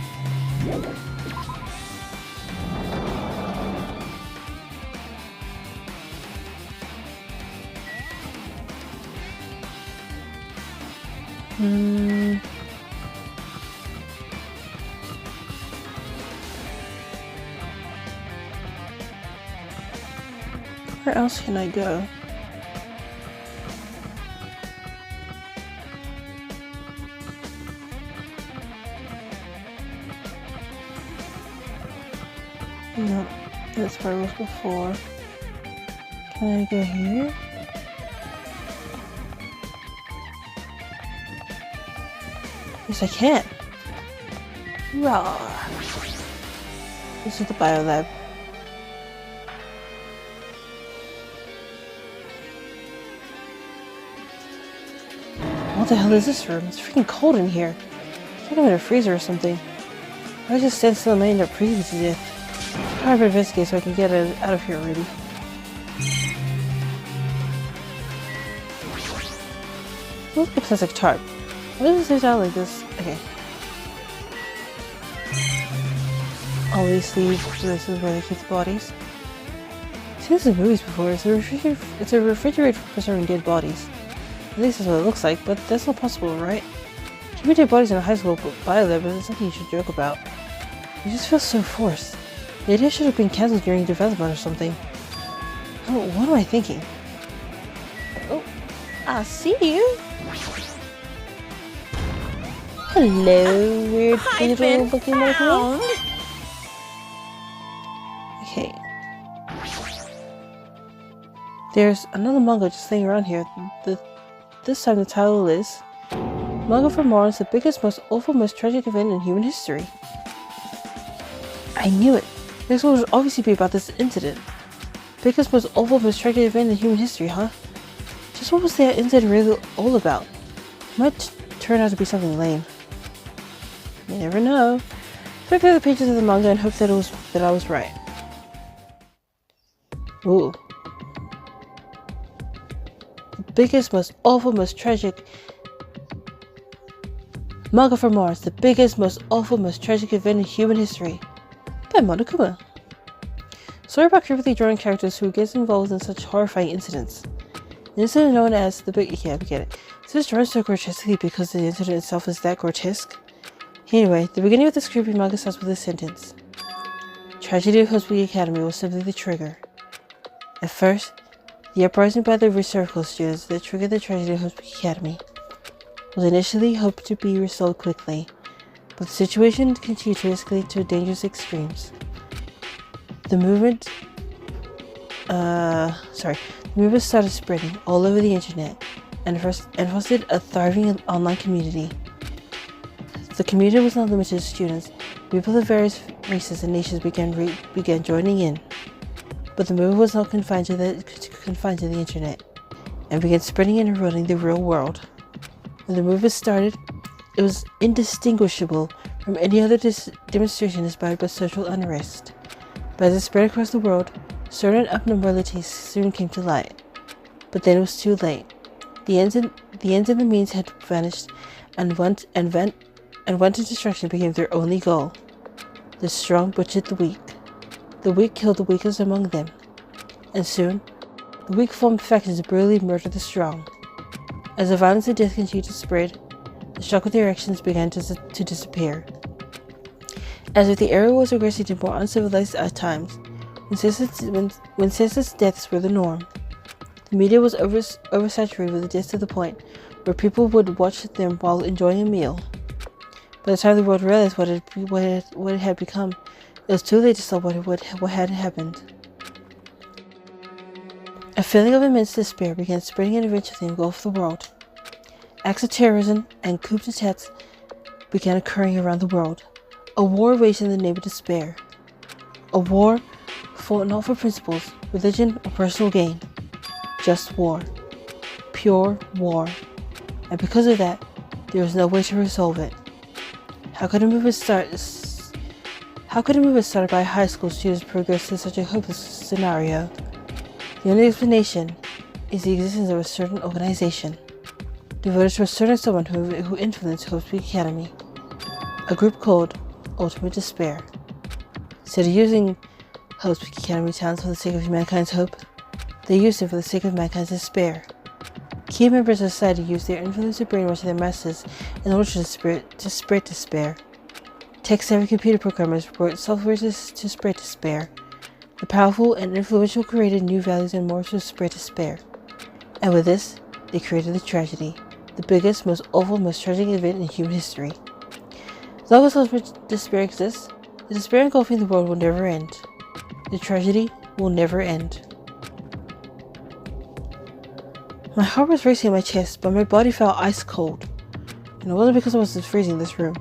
Where else can I go? No, that's where I was before. Can I go here? Yes, I can. Rawr. This is the biolab. What the hell is this room? It's freaking cold in here. It's like I'm in a freezer or something. If I just stand still, I might end up freezing to death. I'm trying to investigate so I can get out of here already. It looks like a plastic tarp. Why does it sound like this? Okay. Obviously, this is where they keep the bodies. I've seen this in movies before. It's a refrigerator for preserving dead bodies. At least that's what it looks like, but that's not possible, right? Keeping dead bodies in a high school biolab is something you should joke about. It just feels so forced. The idea should have been cancelled during development or something. Oh, what am I thinking? Oh, I see you. Hello, weird little looking like me. Okay. There's another manga just laying around here. This time the title is Manga for Morons, the biggest, most awful, most tragic event in human history. I knew it. Next one would obviously be about this incident. Biggest, most awful, most tragic event in human history, huh? Just what was that incident really all about? Might turn out to be something lame. You never know. Flip through the pages of the manga and hope that I was right. Ooh. The biggest, most awful, most tragic Manga from Mars, the biggest, most awful, most tragic event in human history. By Monokuma. Story about creepily drawn characters who gets involved in such horrifying incidents. An incident known as the big... Yeah, we get it. So this drawn so grotesquely because the incident itself is that grotesque. Anyway, the beginning of this creepy manga starts with this sentence. Tragedy of Hospital Academy was simply the trigger. At first, the uprising by the circle students that triggered the tragedy of Hospital Academy was initially hoped to be resolved quickly, but the situation continued to escalate to dangerous extremes. The movement started spreading all over the internet and fostered a thriving online community. The community was not limited to students. People of various races and nations began joining in. But the movement was not confined to the internet, and began spreading and eroding the real world. When the movement started, it was indistinguishable from any other demonstration inspired by social unrest. But as it spread across the world, certain abnormalities soon came to light. But then it was too late. The ends and the means had vanished, and wanton destruction became their only goal. The strong butchered the weak. The weak killed the weakest among them. And soon, the weak formed factions brutally murdered the strong. As the violence and death continued to spread, the shock of their actions began to disappear. As if the era was regressing to more uncivilized times, when senseless deaths were the norm. The media was oversaturated with the deaths to the point where people would watch them while enjoying a meal. By the time the world realized what it had become, it was too late to stop what had happened. A feeling of immense despair began spreading and eventually engulfed the world. Acts of terrorism and coups d'etat began occurring around the world. A war waged in the name of despair. A war fought not for principles, religion, or personal gain. Just war. Pure war. And because of that, there was no way to resolve it. How could a movement started by high school students progress to such a hopeless scenario? The only explanation is the existence of a certain organization, devoted to a certain someone who influenced Hope's Peak Academy, a group called Ultimate Despair. Instead of using Hope's Peak Academy talents for the sake of mankind's hope, they used them for the sake of mankind's despair. Key members of society used their influence to brainwash their masses in order to spread despair. Tech-savvy computer programmers wrote software to spread despair. The powerful and influential created new values and morals to spread despair. And with this, they created the tragedy, the biggest, most awful, most tragic event in human history. As long as ultimate despair exists, the despair engulfing the world will never end. The tragedy will never end. My heart was racing in my chest, but my body felt ice cold. And it wasn't because I was freezing in this room.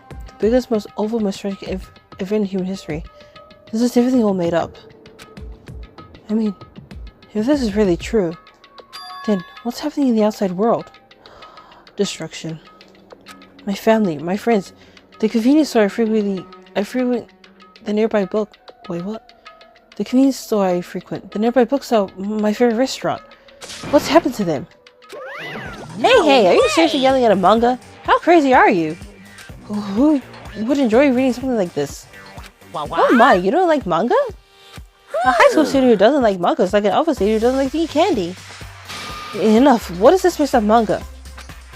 The biggest, most awful, most tragic event in human history. This is everything all made up. I mean, if this is really true, then what's happening in the outside world? Destruction. My family, my friends, the convenience store I frequent, the nearby book. Wait, what? The convenience store I frequent, the nearby bookstore, my favorite restaurant. What's happened to them? Hey, are you seriously yelling at a manga? How crazy are you? Who would enjoy reading something like this? Oh my, you don't like manga? A high school student who doesn't like manga is like an alpha student who doesn't like to eat candy. Enough, what is this mixed up manga?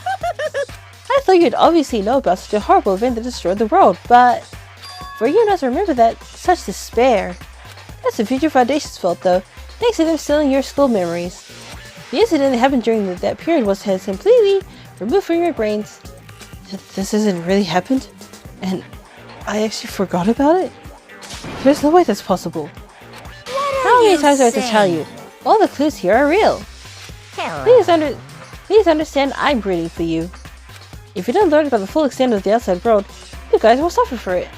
I thought you'd obviously know about such a horrible event that destroyed the world, but for you not to remember that, such despair. That's the Future Foundation's fault though, thanks to them stealing your school memories. The incident that happened during that period has completely removed from your brains. This hasn't really happened, and I actually forgot about it? There's no way that's possible. How many times do I have to tell you? All the clues here are real. Please understand I'm rooting for you. If you don't learn about the full extent of the outside world, you guys will suffer for it.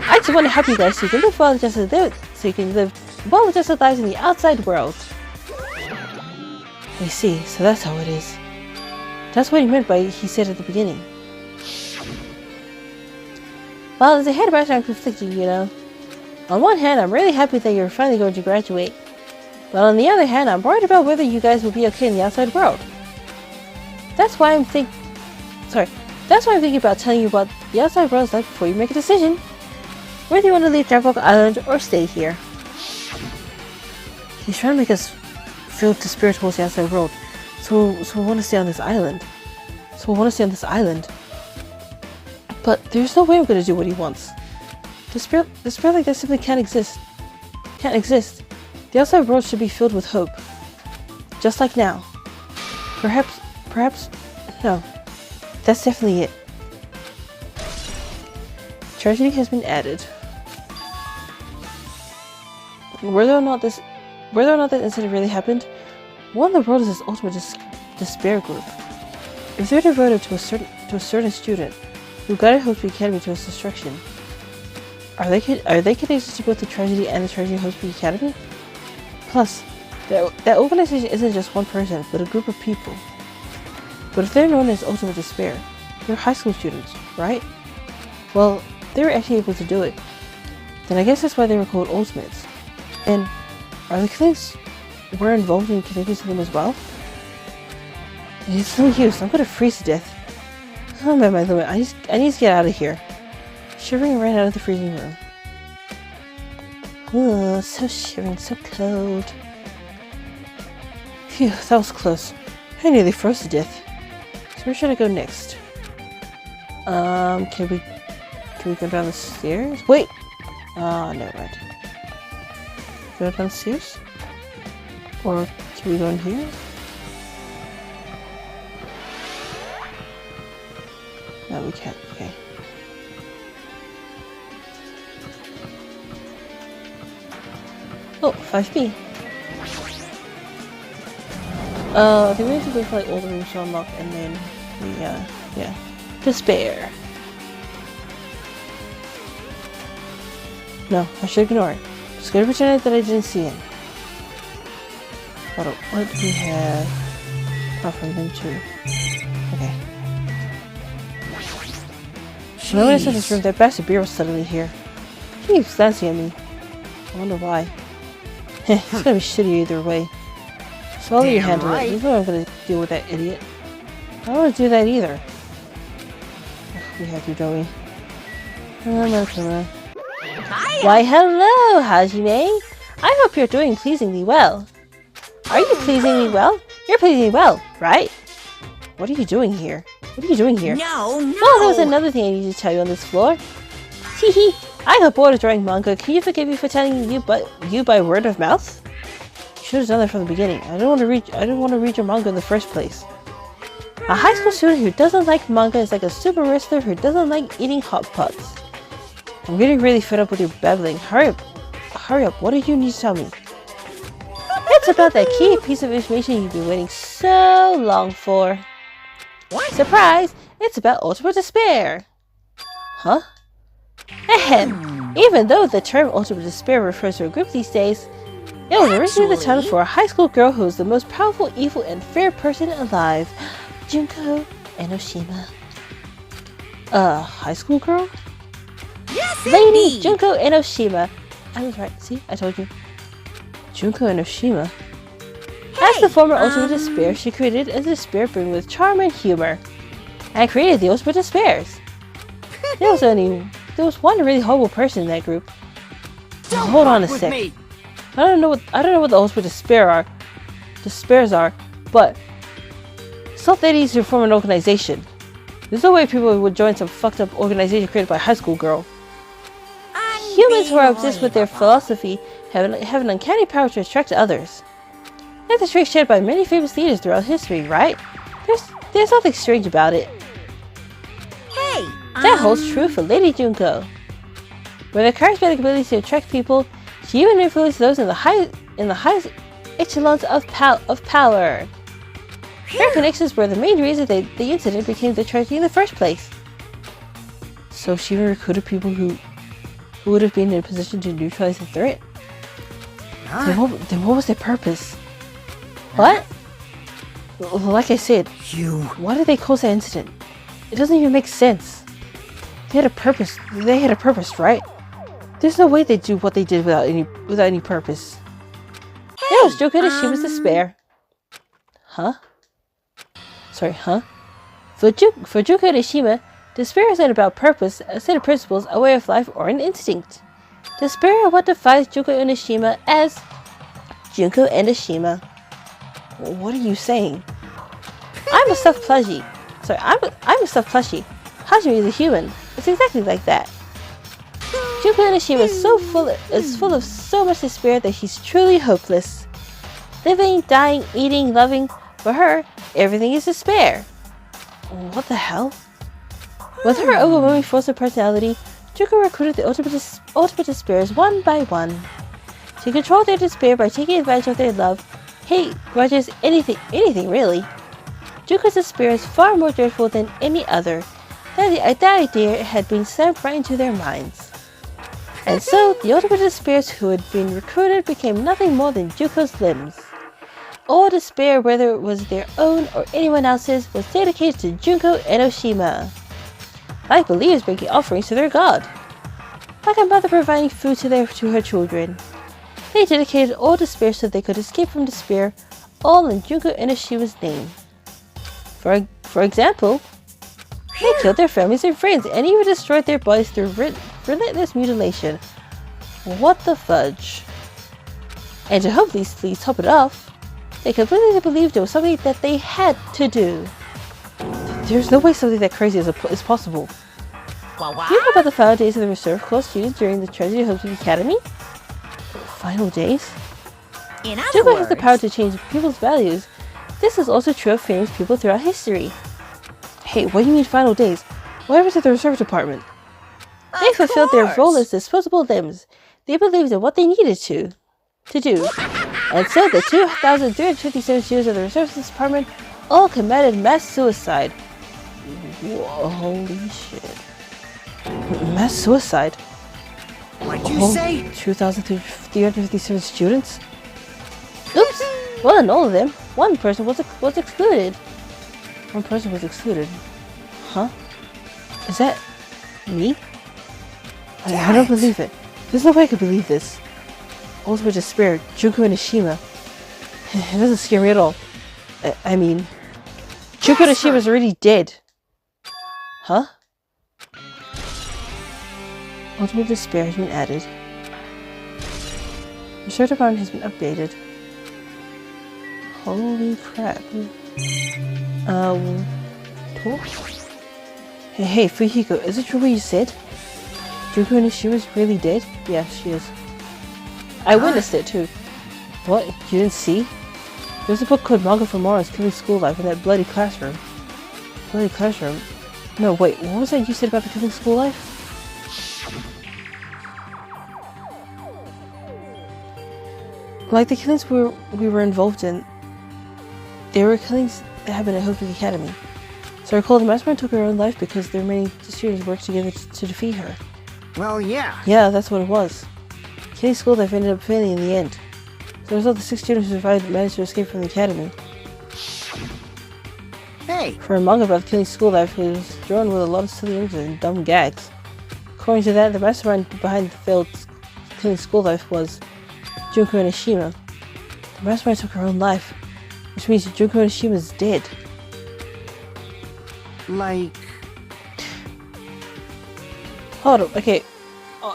I just want to help you guys so you can live well just as lives in the outside world. I see, so that's how it is. That's what he meant by he said at the beginning. Well, as a head master, I'm conflicted, you know. On one hand, I'm really happy that you're finally going to graduate. But on the other hand, I'm worried about whether you guys will be okay in the outside world. That's why I'm thinking about telling you about the outside world's life before you make a decision. Whether you want to leave Danganronpa Island or stay here. He's trying to make us feel with despair towards the outside world. So we want to stay on this island. But there's no way I'm going to do what he wants. Despair like that simply can't exist. The outside world should be filled with hope. Just like now. Perhaps, no. That's definitely it. Tragedy has been added. Whether or not that incident really happened, one of the world is this ultimate despair group. If they're devoted to a certain student who guided Hope's Academy to its destruction, are they connected to both the tragedy and the tragedy of Hope's Academy? Plus, that organization isn't just one person, but a group of people. But if they're known as Ultimate Despair, they're high school students, right? Well, they were actually able to do it. Then I guess that's why they were called Ultimates. And are the killings we're involved in connected to them as well? It's no use, I'm gonna freeze to death. I'm at my limit, I need to get out of here. Shivering ran out of the freezing room. Oh, so shivering, so cold. Phew, that was close. I nearly froze to death. So where should I go next? Can we go down the stairs? Wait! Never mind. Go down the stairs? Or can we go in here? No, we can't. Okay. Oh, 5B. I think we have to go for like all the rooms to unlock and then we, yeah. Despair. No, I should ignore it. Just gonna pretend that I didn't see it. Hold on, what do we have? Apart from them too. Okay. When I entered this room, that bastard beer was suddenly here. He keeps glancing at me. I wonder why. It's gonna be shitty either way. So I'll let you handle it. There's no way I'm gonna deal with that idiot. I don't want to do that either. We have to, don't we? Come on. Why, hello, Hajime! I hope you're doing pleasingly well. Are you pleasing me well? You're pleasing me well, right? What are you doing here? No! Well, there was another thing I need to tell you on this floor. Teehee! I got bored of drawing manga. Can you forgive me for telling you by word of mouth? You should have done that from the beginning. I didn't want to read your manga in the first place. A high school student who doesn't like manga is like a super wrestler who doesn't like eating hot pots. I'm getting really fed up with your babbling. Hurry up. What do you need to tell me? It's about that key piece of information you've been waiting so long for. What? Surprise! It's about Ultimate Despair. Huh? Ahem. Even though the term Ultimate Despair refers to a group these days, it was originally the title for a high school girl who is the most powerful, evil, and fair person alive. Junko Enoshima. High school girl? Yes, Lady indeed. Junko Enoshima. I was right. See, I told you. Junko Enoshima. As the former Ultimate Despair, she created a despair bring with charm and humor. I created the Ultimate Despairs. There was one really horrible person in that group. Hold on a sec. I don't know what the Ultimate Despairs are, but it's not that easy to form an organization. There's no way people would join some fucked up organization created by a high school girl. Humans who are obsessed with their philosophy have an uncanny power to attract others. That's a trait shared by many famous leaders throughout history, right? There's nothing strange about it. Hey! That holds true for Lady Junko. With her charismatic ability to attract people, she even influenced those in the highest echelons of power. Her connections were the main reason the incident became the tragedy in the first place. So she even recruited people who who would have been in a position to neutralize the threat. Then what was their purpose? What? Well, like I said, why did they cause that incident? It doesn't even make sense. They had a purpose. They had a purpose, right? There's no way they'd do what they did without any purpose. Hey, it was Joko Unishima's despair. Huh? Sorry, huh? For Joko Unishima, despair isn't about purpose, a set of principles, a way of life, or an instinct. Despair is what defines Joko Unishima as Junko Unishima. What are you saying? I'm a stuffed plushie. Sorry, I'm a stuffed plushie. Hajime is a human. It's exactly like that. Junko Unishima is full of so much despair that he's truly hopeless. Living, dying, eating, loving. For her, everything is despair. What the hell? With her overwhelming force of personality, Junko recruited the ultimate despairs one by one. She controlled their despair by taking advantage of their love, hate, grudges, anything really. Junko's despair is far more dreadful than any other. That idea had been stamped right into their minds. And so, the ultimate despairs who had been recruited became nothing more than Junko's limbs. All despair, whether it was their own or anyone else's, was dedicated to Junko Enoshima. Like believers bringing offerings to their god. Like a mother providing food to her children. They dedicated all despair so they could escape from despair, all in Junko Enoshima's name. For example, they killed their families and friends and even destroyed their bodies through relentless mutilation. What the fudge? And to hopefully top it off, they completely believed it was something that they had to do. There's no way something that crazy is possible. Do you know about the final days of the Reserve Corps students during the tragedy of Hope's Academy? Final days? Junko has the power to change people's values. This is also true of famous people throughout history. Hey, what do you mean final days? What happened to the Reserve Department? They fulfilled their role as disposable limbs. They believed in what they needed to do. And so the 2,357 students of the Reserve Department all committed mass suicide. Whoa, holy shit. Mass suicide? What'd you say? 2,357 students? Oops! Well, in all of them, one person was excluded. One person was excluded. Huh? Is that me? I don't believe it. There's no way I could believe this. Ultimate despair, Junko Unishima. It doesn't scare me at all. I mean, Junko Unishima's already dead. Huh? Ultimate despair has been added. The search department has been updated. Holy crap. Hey, Fujiko, is it true what you said? Junko Unishima's really dead? Yeah, she is. I witnessed it too. What? You didn't see? There's a book called Manga for Morons Killing School Life in that bloody classroom. Bloody classroom? No, wait, what was that you said about the killing school life? Like the killings we were involved in, there were killings that happened at Hope's Academy. So I recall the mastermind took her own life because their many students worked together to defeat her. Well, yeah. Yeah, that's what it was. Killing school life ended up failing in the end. As a result, the 6 students who survived managed to escape from the academy. Hey! For a manga about killing school life, it was drawn with a lot of silly images and dumb gags. According to that, the mastermind behind the failed killing school life was Junko Unishima. The mastermind took her own life, which means that Junko Unishima is dead. Like... Hold on, okay.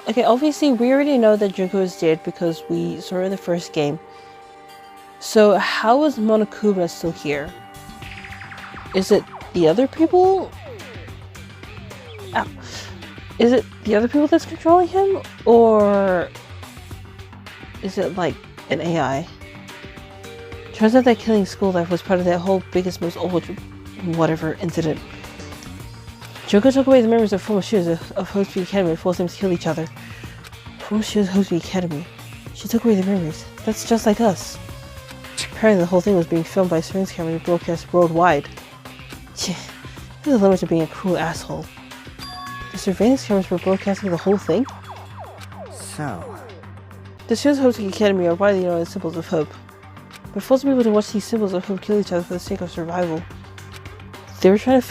Okay, obviously we already know that Junko is dead because we saw her in the first game. So how is Monokuma still here? Is it the other people? Ow. Is it the other people that's controlling him? Or is it like an AI? Turns out that killing school life was part of that whole biggest, most awful whatever incident. Junko took away the memories of former students of Hope's Academy and forced them to kill each other. Former students of Hope's Academy. She took away the memories. That's just like us. Apparently the whole thing was being filmed by a surveillance camera and broadcast worldwide. There's a limit to being a cruel asshole. The surveillance cameras were broadcasting the whole thing? So, The students of Hope Academy are widely known as symbols of hope, but forcing people to watch these symbols of hope kill each other for the sake of survival. They were trying to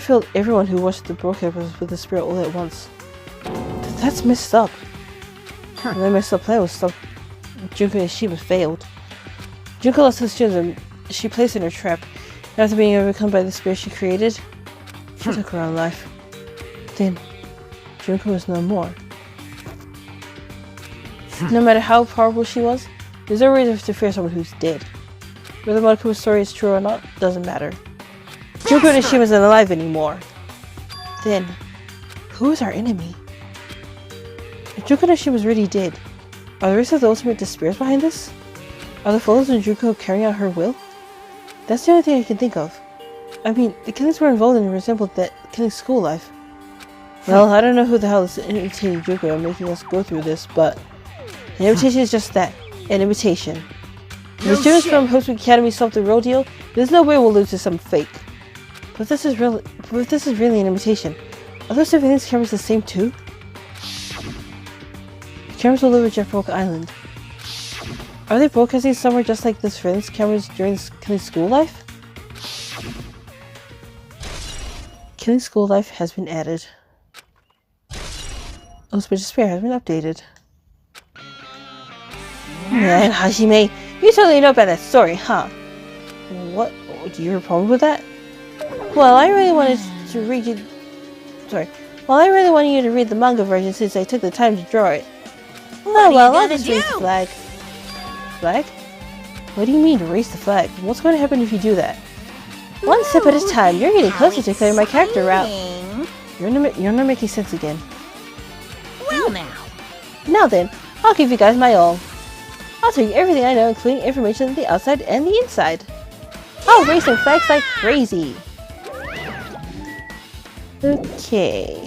fill everyone who watched the broadcast with the spirit all at once. That's messed up. And their messed up plan was stop Junko and Shima failed. Junko lost to the students and she placed in her trap. After being overcome by the spirit she created, she took her own life. Then, Junko is no more. No matter how powerful she was, there's no reason to fear someone who's dead. Whether Madoka's story is true or not doesn't matter. Junko Nishima isn't alive anymore. Then, who is our enemy? If Junko Nishima is really dead, are the rest of the Ultimate Despairs behind this? Are the followers of Junko carrying out her will? That's the only thing I can think of. I mean, the killings were involved and resembled that killing school life. Well, I don't know who the hell is imitating Junko and making us go through this, but an imitation is just that, an imitation. If the students from Hope Academy solve the real deal, there's no way we'll lose to some fake. But if this is really an imitation, are those surveillance cameras the same too? The cameras all over Jeffbrook Island. Are they broadcasting somewhere just like the surveillance cameras during killing school life? Killing school life has been added. Ultimate Despair has been updated. Man, Hajime, you totally know about that story, huh? What? Do you have a problem with that? Well, I really wanted to read you... Well, I really wanted you to read the manga version since I took the time to draw it. Oh well, I'll just raise the flag. Flag? What do you mean, raise the flag? What's going to happen if you do that? One step at a time. You're getting closer to clearing my character out. You're not making sense again. Well now. Now then, I'll give you guys my all. I'll tell you everything I know, including information on the outside and the inside. I'll raise some flags like crazy. Okay.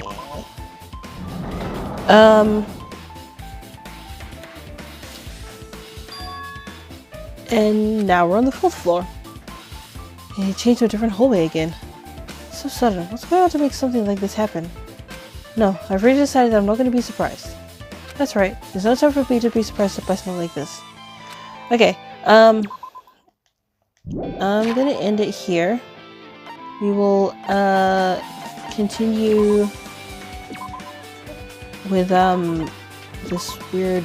And now we're on the 4th floor. It changed to a different hallway again. So sudden. What's going on to make something like this happen? No, I've already decided that I'm not going to be surprised. That's right. There's no time for me to be surprised by something like this. Okay, I'm gonna end it here. We will, continue with, this weird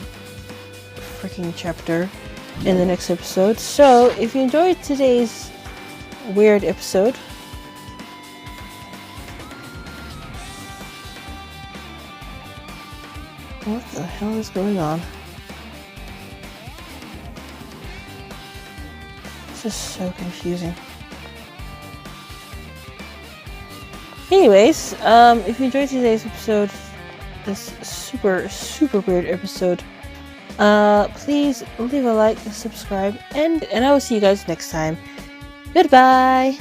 freaking chapter in the next episode. So, if you enjoyed today's weird episode, what the hell is going on? This is so confusing. Anyways, if you enjoyed today's episode, this super weird episode, please leave a like, subscribe, and I will see you guys next time. Goodbye!